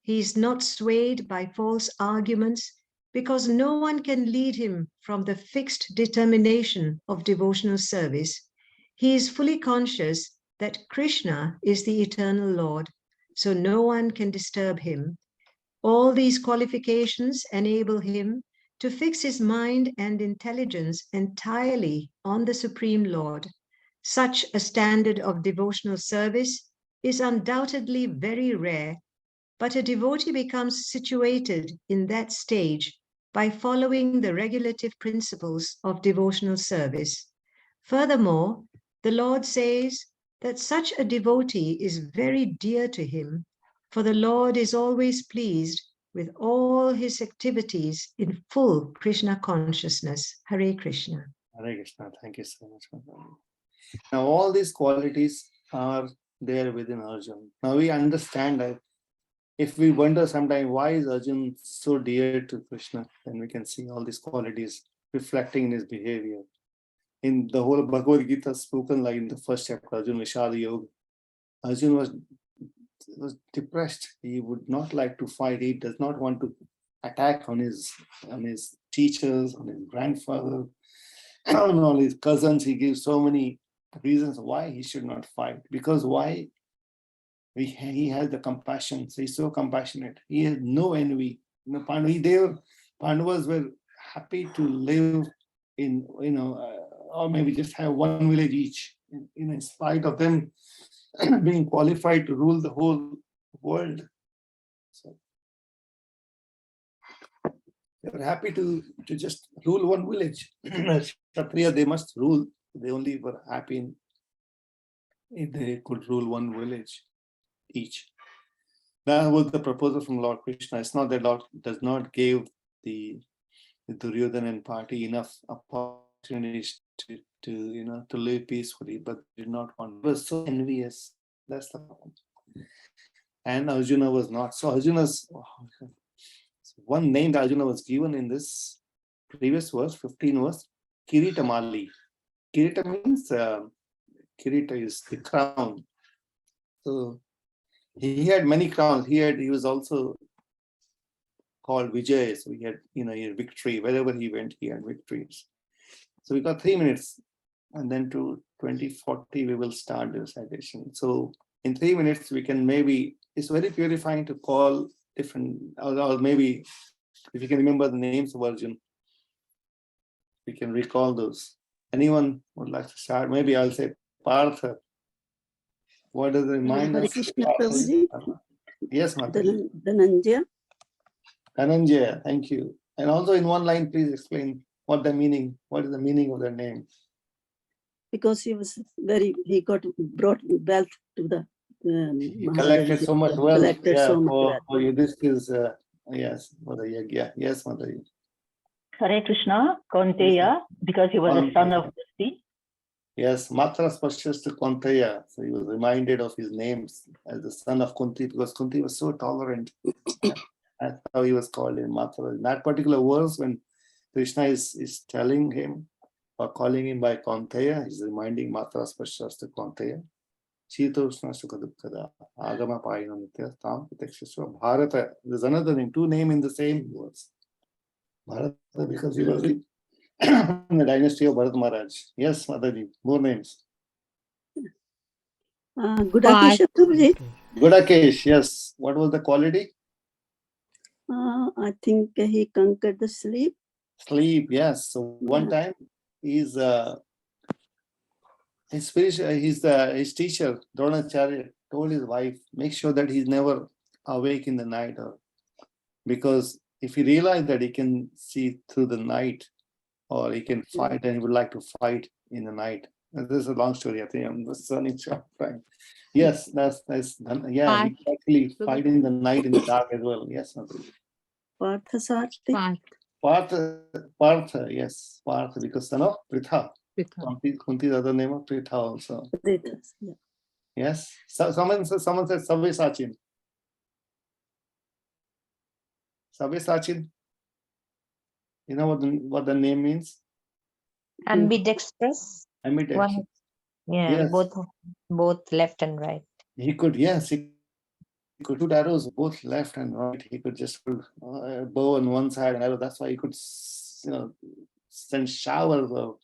He is not swayed by false arguments, because no one can lead him from the fixed determination of devotional service. He is fully conscious that Krishna is the eternal Lord, so no one can disturb him. All these qualifications enable him to fix his mind and intelligence entirely on the Supreme Lord. Such a standard of devotional service is undoubtedly very rare, but a devotee becomes situated in that stage by following the regulative principles of devotional service. Furthermore, the Lord says that such a devotee is very dear to him, for the Lord is always pleased with all his activities in full Krishna consciousness. Hare Krishna. Hare Krishna. Thank you so much. Now, all these qualities are there within Arjun. Now, we understand that if we wonder sometimes why is Arjun so dear to Krishna, then we can see all these qualities reflecting in his behavior. In the whole Bhagavad Gita spoken like in the first chapter, Arjun Vishad Yoga, Arjun was depressed. He would not like to fight. He does not want to attack on his teachers, on his grandfather, on all his cousins. He gives so many reasons why he should not fight. Because why? He has the compassion. So he's so compassionate. He has no envy. Pandavas were happy to live in, or maybe just have one village each, in spite of them being qualified to rule the whole world. So they were happy to just rule one village. Kshatriya, they must rule. They only were happy if they could rule one village each. That was the proposal from Lord Krishna. It's not that Lord does not give the Duryodhanan party enough opportunities to live peacefully, but did not want. He was so envious. That's the problem. And Arjuna was not. So Arjuna's one name that Arjuna was given in this previous verse, 15 verse, Kiritamali. Kirita means Kirita is the crown. So he had many crowns. He was also called Vijay. So he had, he had victory. Wherever he went, he had victories. So we got 3 minutes. And then to 2040, we will start the recitation. So in 3 minutes, we can maybe, it's very purifying to call different, or maybe if you can remember the names of Arjun, we can recall those. Anyone would like to start? Maybe I'll say Partha. What does it remind Hare us? Krishna Prabhuji. Yes, Mataji. Dhananjaya. Dhananjaya, thank you. And also in one line, please explain what is the meaning of their name. Because he got brought wealth to the He collected so much wealth. collected Yeah, so much for wealth. Yudhishthir's, yes, Mother Yagya. Yes, Mataji. Hare Krishna, Kaunteya, because he was a son of Kusti. Yes, Matra Spashas to Kunteya. So he was reminded of his names as the son of Kunti, because Kunti was so tolerant. That's how he was called in Matra. In that particular verse, when Krishna is telling him or calling him by Kunteya, he's reminding Matra Spashas to Kunteya. Chitosna Sukadukada, Agama Payana Nitya, Tam Pitakshaswa, Bharata. There's another name, two names in the same words. Bharata, because he was in the dynasty of Bharat Maharaj. Yes, Mataji, more names. Gudakesh Prabhuji. Gudakesh, yes. What was the quality? I think he conquered the sleep. Sleep, yes. So one time his teacher, Dronacharya, told his wife, make sure that he's never awake in the night, because if he realized that he can see through the night, or he can fight, and he would like to fight in the night. And this is a long story. I think I'm just running short of time. Yes, that's yeah. He can actually fight in the night, in the dark as well. Yes, Partha. Partha, yes, Partha, because son of Pritha. Kunti's other name of Pritha also. Yeah. Yes. So someone said Sabyasachi. Sabyasachi. You know what the name means? Ambidextrous. Ambidextrous. One, yeah, Yes. both left and right. He could shoot arrows both left and right. He could just put a bow on one side and arrow. That's why he could, send showers of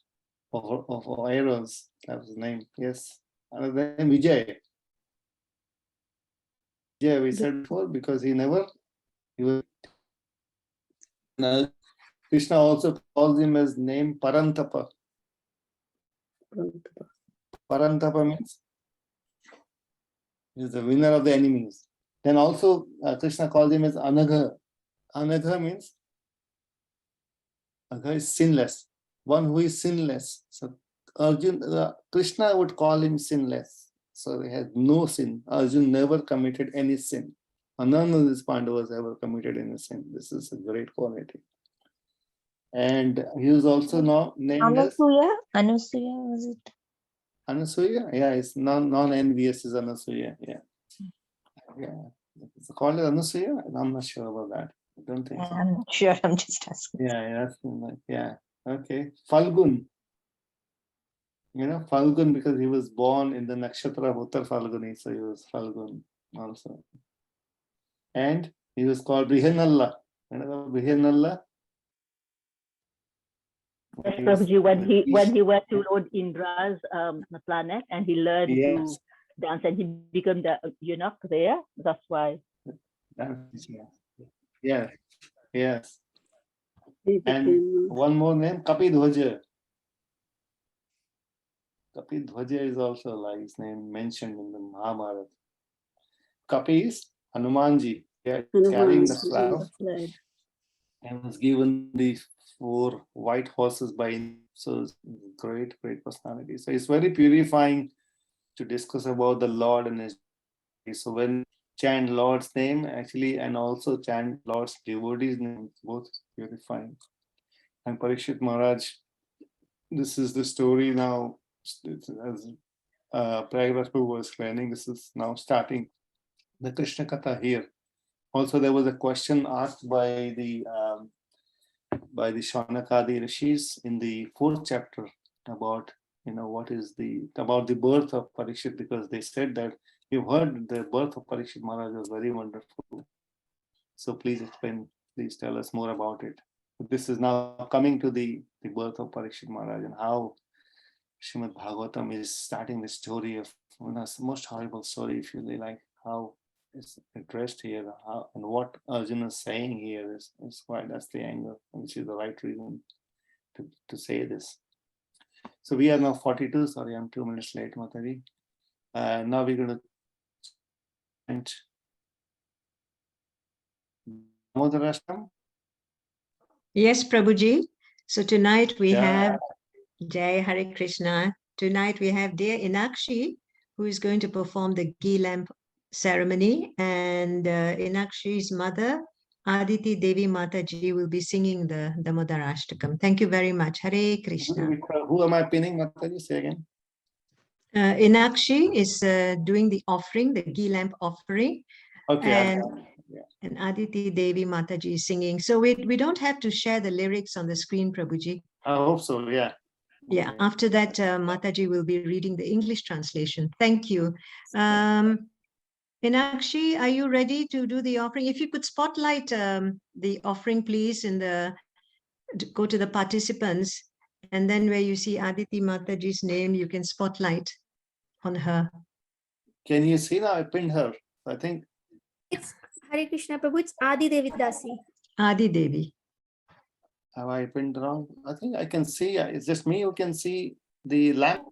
arrows. That was his name. Yes. Another name, Vijay. Vijay, we said before, because he was. Krishna also calls him as name Parantapa. Parantapa means he's the winner of the enemies. Then also Krishna calls him as Anagha. Anagha means Anagha is sinless, one who is sinless. So Krishna would call him sinless. So he has no sin. Arjun never committed any sin. None of these Pandavas ever committed any sin. This is a great quality. And he was also now named as Anusuya, was it? Anasuya. Yeah, it's non-envious is Anasuya. Yeah. It's called Anasuya. I'm not sure about that. I don't think so. I'm not sure. I'm just asking. Yeah. Okay. Falgun. Falgun, because he was born in the nakshatra of Uttar Falguni, so he was Falgun also. And he was called Brihanalla. Brihanalla. Yes, Prabhuji, when he went to Lord Indra's planet and he learned to dance and he became the eunuch there. That's why. Yes. And one more name, Kapidhwaja. Kapidhwaja is also like his name mentioned in the Mahabharata. Kapi is Hanumanji. Carrying the flag. And was given these 4 white horses by him. So great personality. So it's very purifying to discuss about the Lord and his. So when chant Lord's name actually, and also chant Lord's devotee's name, both purifying. And Parikshit Maharaj, this is the story now, as Prayagraj Prabhu was explaining, this is now starting the Krishna Katha here. Also, there was a question asked by the Shaunakadi Rishis in the 4th chapter about, what is about the birth of Parikshit, because they said that you've heard the birth of Parikshit Maharaj was very wonderful. So please explain, please tell us more about it. This is now coming to the birth of Parikshit Maharaj and how Srimad Bhagavatam is starting the story of most horrible story, if you like, how it's addressed here, and what Arjuna is saying here is why that's the angle, which is the right reason to say this. So we are now 42. Sorry, I'm 2 minutes late, Mataji. Now we're going to Damodarashtam. Yes, Prabhuji. So tonight we have Jai Hare Krishna. Tonight we have dear Inakshi, who is going to perform the ghee lamp ceremony, and Inakshi's mother, Aditi Devi Mataji, will be singing the Damodarashtakam. Thank you very much. Hare Krishna. Who am I pinning, Mataji? Say again. Inakshi is doing the offering, the ghee lamp offering. Okay. And Aditi Devi Mataji is singing. So we don't have to share the lyrics on the screen, Prabhuji. I hope so, yeah. Yeah, after that, Mataji will be reading the English translation. Thank you. Inakshi, are you ready to do the offering? If you could spotlight the offering, please, go to the participants, and then where you see Aditi Mataji's name, you can spotlight on her. Can you see now? I pinned her. I think it's Hare Krishna Prabhu. It's Adi Devi Dasi. Adi Devi. Have I pinned wrong? I think I can see. It's just me who can see the lamp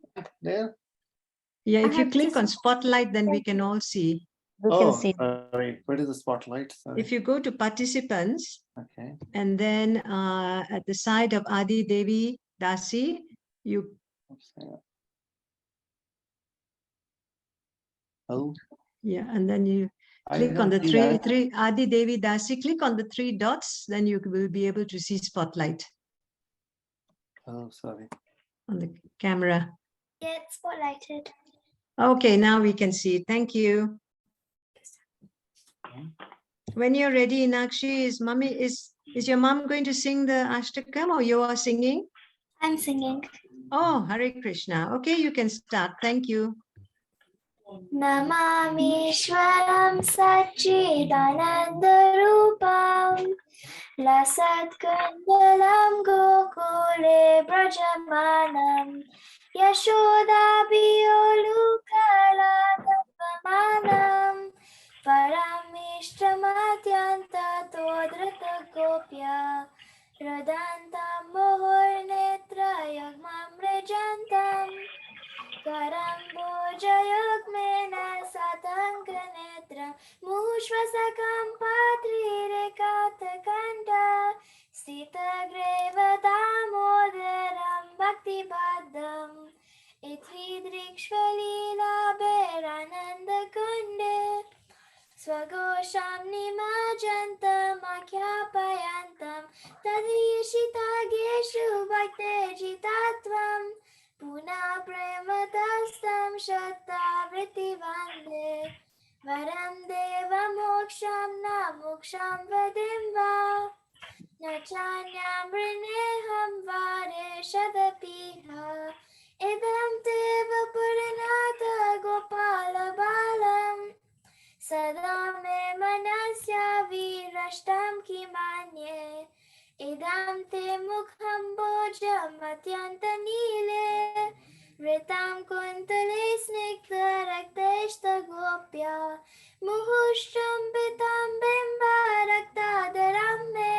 there. Yeah, if you click on spotlight, then we can all see. We can see. Sorry. Where is the spotlight? Sorry. If you go to participants, okay, and then at the side of Adi Devi Dasi, you. Oh. Yeah, and then you click on the three Adi Devi Dasi, click on the 3 dots, then you will be able to see spotlight. Oh, sorry. On the camera. Yeah, it's spotlighted. Okay, now we can see. Thank you. When you're ready, Inakshi, is your mom going to sing the Ashtakam, or you are singing? I'm singing. Oh, Hare Krishna. Okay, you can start. Thank you. Namamishwaram Sachidanandarupam Lasatkundalam Gokule Brajamanam Yashodabiyolukaladavamanam Paramishtramatyanta Todrita Gopya Radantam Mohornetra Yagmam Rejantam Karambojayogmena Satangranetra Mushvasakam Patrirekataganda Sitagreva Damodaram Bhaktipadam Itvidrikshvalila Berananda Kunde Swagosham Nimajantam Akyapayantam Tadishitageshu Bhaktejitatvam Puna Prematastam Shatta Vritivande Varam Deva Moksham Na Moksham Vadimva Nachanyam Vrineham Vare Shadapiha Idam Deva Puranata Gopala Balam Sada Me Manasya Virashtam Kimanye Idam te mukham bojam atyanta nile Vritam kuntale snigdha rakteshta gopya Muhushtam pitam bimba raktadaram me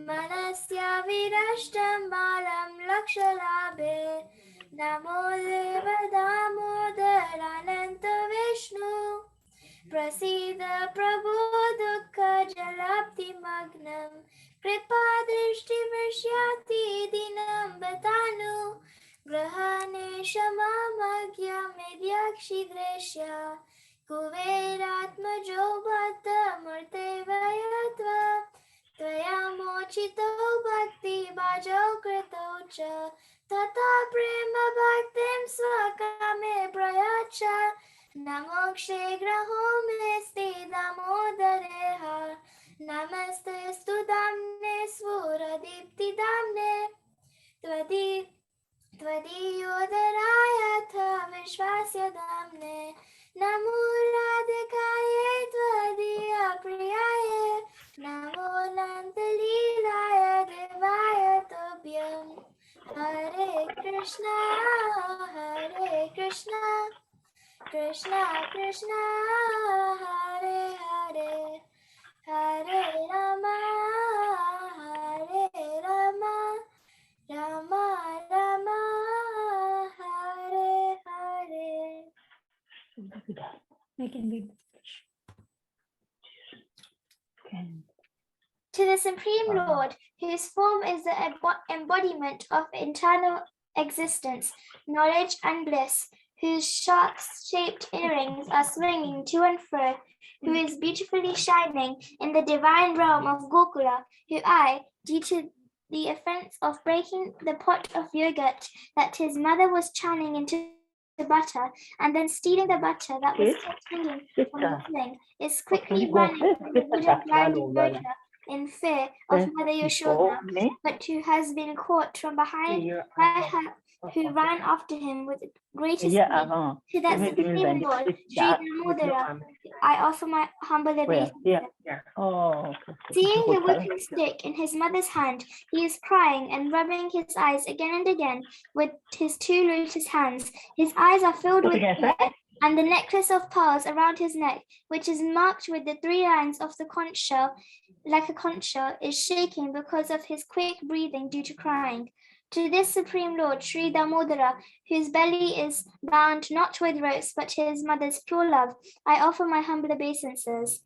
Manasya virashtam balam lakshalabe Namo deva damodarananta vishnu Prasida prabhu dukkha jalapti magnam Kripa drishti vishyati dinam betanu Grahane shamamagya medyakshi dreshya Kuveratmajo bhatta murte vayatva Tvaya mochito bhakti bhajo krito cha Tata prema bhaktim swakame prayacha Namokshe graho mesti damodareha Namaste stu damne svura dipti damne Tvadiyo विश्वास्य धाम्ने नमो राधिकाय त्वदीय प्रियाय नमो नन्दलीलाय देवाय तुभ्यं हरे Krishna Krishna Krishna Hare Hare Hare Rama Rama Rama Hare Hare. I can read. To the Supreme Lord, whose form is the embodiment of eternal existence, knowledge, and bliss, whose shark-shaped earrings are swinging to and fro, who is beautifully shining in the divine realm of Gokula, who due to the offense of breaking the pot of yogurt that his mother was churning into butter and then stealing the butter that was kept hanging from the ceiling, is quickly running to the wooden grinding motor in fear of Mother Yashoda, but who has been caught from behind by her, who ran after him with greatest speed. To that Supreme Lord, Sri Damodara, I offer my humble obeisance. Seeing the whipping stick in his mother's hand, he is crying and rubbing his eyes again and again with his two lotus hands. His eyes are filled with tears, and the necklace of pearls around his neck, which is marked with the 3 lines of the conch shell, like a conch shell, is shaking because of his quick breathing due to crying. To this Supreme Lord, Sri Damodara, whose belly is bound not with ropes but his mother's pure love, I offer my humble obeisances.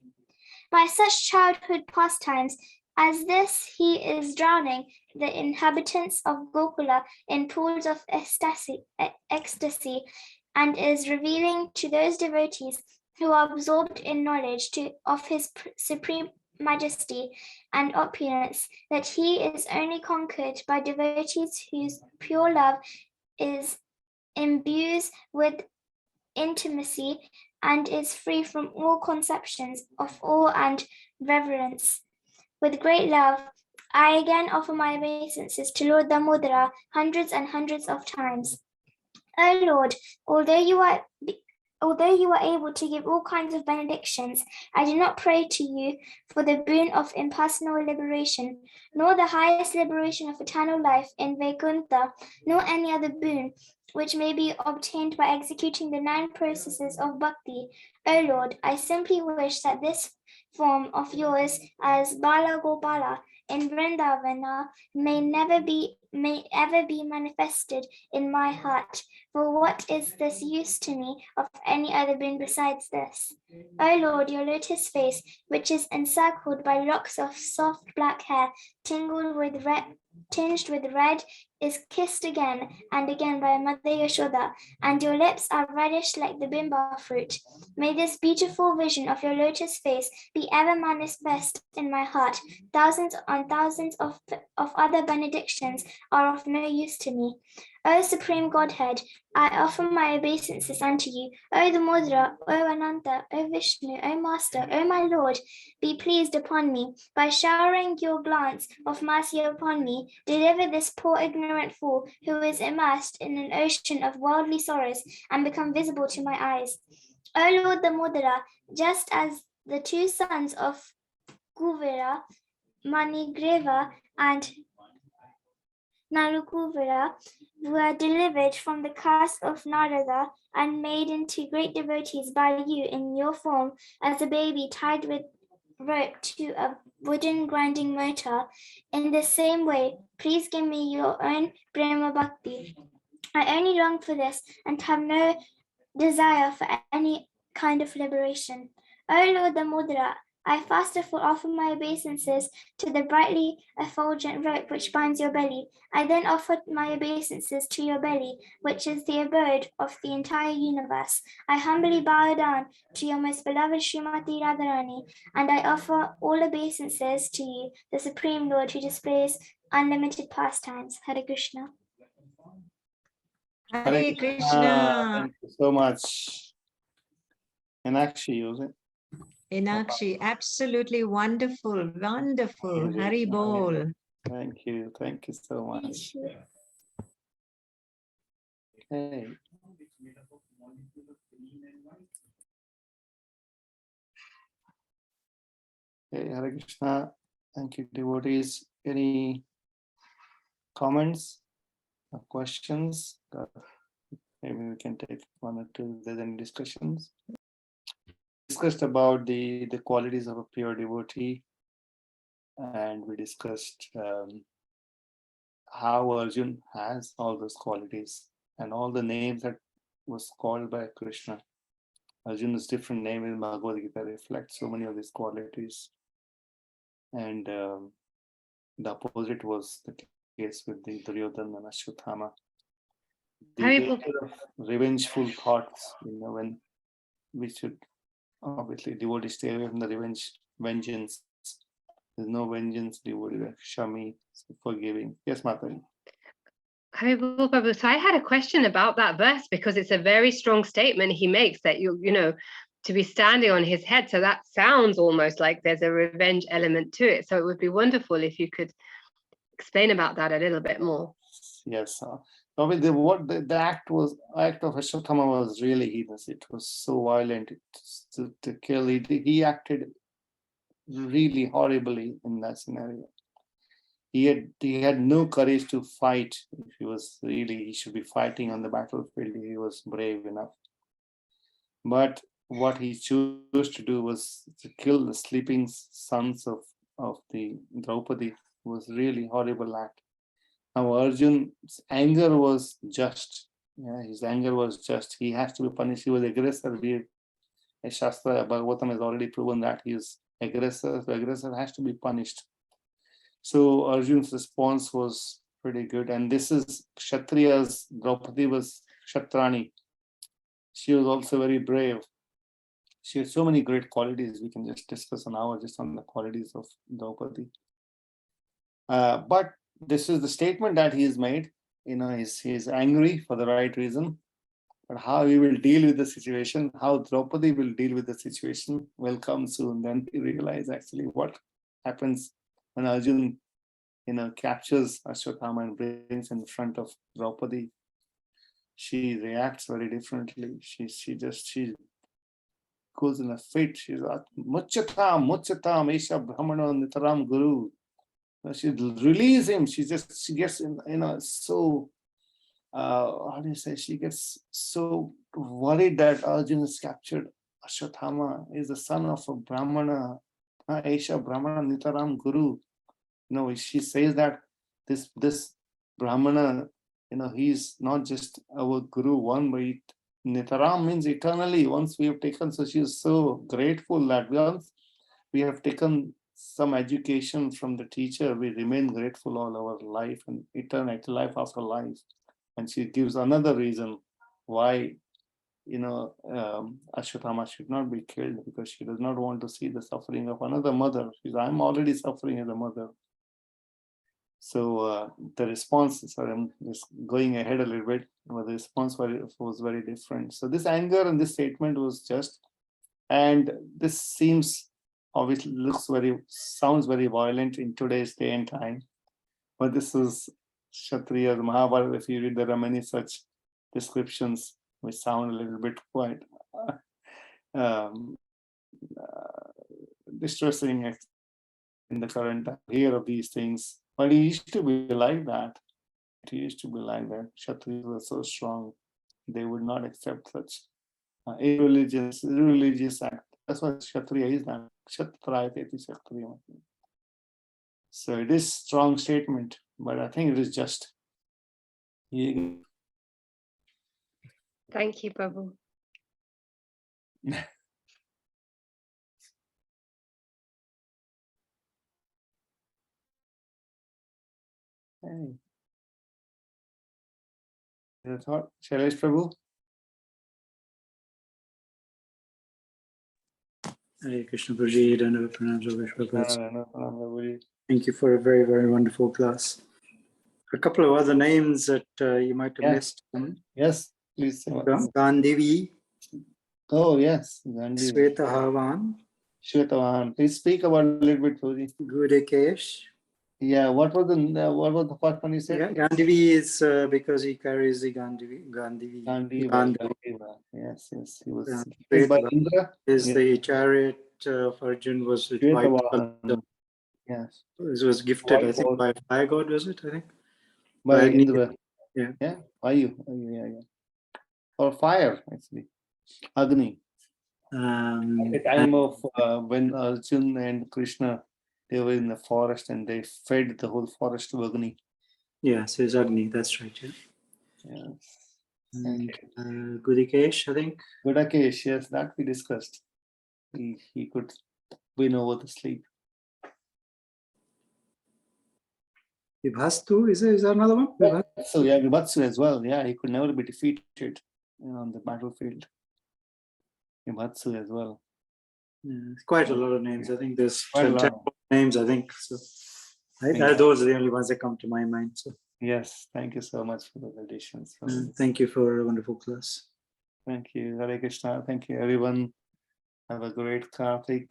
By such childhood pastimes as this, he is drowning the inhabitants of Gokula in pools of ecstasy, and is revealing to those devotees who are absorbed in knowledge of his supreme majesty and opulence that he is only conquered by devotees whose pure love is imbues with intimacy and is free from all conceptions of awe and reverence. With great love, I again offer my obeisances to Lord Damodara hundreds and hundreds of times. O Lord, although you are able to give all kinds of benedictions, I do not pray to you for the boon of impersonal liberation, nor the highest liberation of eternal life in Vaikuntha, nor any other boon which may be obtained by executing the 9 processes of bhakti. O Lord, I simply wish that this form of yours as Bala Gopala in Vrindavana may ever be manifested in my heart. For what is this use to me of any other boon besides this? O Lord, your lotus face, which is encircled by locks of soft black hair, tinged with red, is kissed again and again by Mother Yashoda, and your lips are reddish like the bimba fruit. May this beautiful vision of your lotus face be ever manifest in my heart. Thousands on thousands of other benedictions are of no use to me. O Supreme Godhead, I offer my obeisances unto you. O Damodara, O Ananta, O Vishnu, O Master, O my Lord, be pleased upon me. By showering your glance of mercy upon me, deliver this poor ignorant fool who is immersed in an ocean of worldly sorrows and become visible to my eyes. O Lord Damodara, just as the 2 sons of Kuvera, Manigreva and Nalukuvera, were delivered from the curse of Narada and made into great devotees by you in your form as a baby tied with rope to a wooden grinding motor. In the same way, please give me your own Prema Bhakti. I only long for this and have no desire for any kind of liberation. O Lord Damodara, I first of all offer my obeisances to the brightly effulgent rope which binds your belly. I then offer my obeisances to your belly, which is the abode of the entire universe. I humbly bow down to your most beloved Srimati Radharani, and I offer all obeisances to you, the Supreme Lord who displays unlimited pastimes. Hare Krishna. Hare Krishna. Thank you so much. Enakshi, use it. Enakshi, absolutely wonderful, wonderful. Hari Bol. Thank you so much. Okay. Okay, Hare Krishna. Thank you, devotees. Any comments or questions? Maybe we can take one or two if there's any discussions. Discussed about the qualities of a pure devotee, and we discussed how Arjun has all those qualities and all the names that was called by Krishna. Arjun's different name in Bhagavad Gita reflects so many of these qualities. And the opposite was the case with the Duryodhana and Ashwatthama. The nature of revengeful thoughts, when we should obviously devotee stay away from the vengeance. There's no vengeance, devotee, Shami, forgiving. Yes, Mataji. Haribol Prabhu. So I had a question about that verse because it's a very strong statement he makes that to be standing on his head. So that sounds almost like there's a revenge element to it. So it would be wonderful if you could explain about that a little bit more. Yes. The act of Ashwatthama was really heinous. It was so violent to kill. He acted really horribly in that scenario. He had no courage to fight. If he should be fighting on the battlefield, he was brave enough. But what he chose to do was to kill the sleeping sons of the Draupadi. It was really horrible act. Now Arjun's anger was just. Yeah, his anger was just. He has to be punished. He was aggressor. Shastra Bhagavatam has already proven that he is aggressor. The aggressor has to be punished. So Arjun's response was pretty good. And this is Kshatriya's. Draupadi was Kshatrani. She was also very brave. She has so many great qualities. We can just discuss an hour just on the qualities of Draupadi. But this is the statement that he has made. He's angry for the right reason. But how he will deal with the situation, how Draupadi will deal with the situation will come soon. Then he realize actually what happens when Arjun, captures Ashwatthama and brings in front of Draupadi. She reacts very differently. She goes in a fit. She's like, Muchatam, Esha Brahmana Nitaram Guru. She release him. She gets so how do you say, she gets so worried that Arjun is captured. Ashwatthama is the son of a Brahmana, Esha Brahmana Nitaram Guru. She says that this Brahmana, he's not just our Guru, one, but Nitaram means eternally. Once we have taken, so she is so grateful that once we have taken some education from the teacher, we remain grateful all our life and eternal life after life. And she gives another reason why, Ashwatthama should not be killed, because she does not want to see the suffering of another mother. She says, I'm already suffering as a mother. So the response, sorry, I'm just going ahead a little bit, but the response was very different. So this anger and this statement was just, and this seems, obviously sounds very violent in today's day and time. But this is Kshatriya, Mahabharata. If you read, there are many such descriptions which sound a little bit quite distressing in the current time. Hear of these things. But he used to be like that. Kshatriyas were so strong. They would not accept such irreligious act. That's what Kshatriya is now. Kshatrayateti Kshatriya. So it is strong statement, but I think it is just. Thank you, Prabhu. Hey. Your thought, Shailesh Prabhu? Hare Krishna Prabhuji, Dandava Pranam Vishwapat. No, Thank you for a very, very wonderful class. A couple of other names that you might have missed. Yes, please. Gandivi. Oh, yes. Gandivi. Swetahavan. Please speak about a little bit, Prabhuji. Gudekesh. Yeah, what was the first one you said? Gandivi is because he carries the Gandivi. Gandiva. Yes, he was Uh, killed by Shweta Indra. is the chariot of Arjun was with white. Shwetavahan. Yes. It was gifted, White I think, horse. by fire god, was it? I think. By Agni. Indra. Yeah. Yeah. Vayu. Yeah. Or fire, actually. Agni. At the time of when Arjun and Krishna, they were in the forest and they fed the whole forest to Agni. Yes, it's Agni. That's right. Yeah. Yes. And Gudikesh, I think. Gudakesh, yes, that we discussed. He could win over the sleep. Vibhastu, is there another one? So yeah, Vibhatsu as well. Yeah, he could never be defeated on the battlefield. Vibhatsu as well. Yeah, quite a lot of names. I think there's Quite a 10 lot. names, I think. So those are the only ones that come to my mind. So yes, thank you so much for the additions. thank you for a wonderful class. Thank you, Hare Krishna. Thank you, everyone. Have a great Karthik.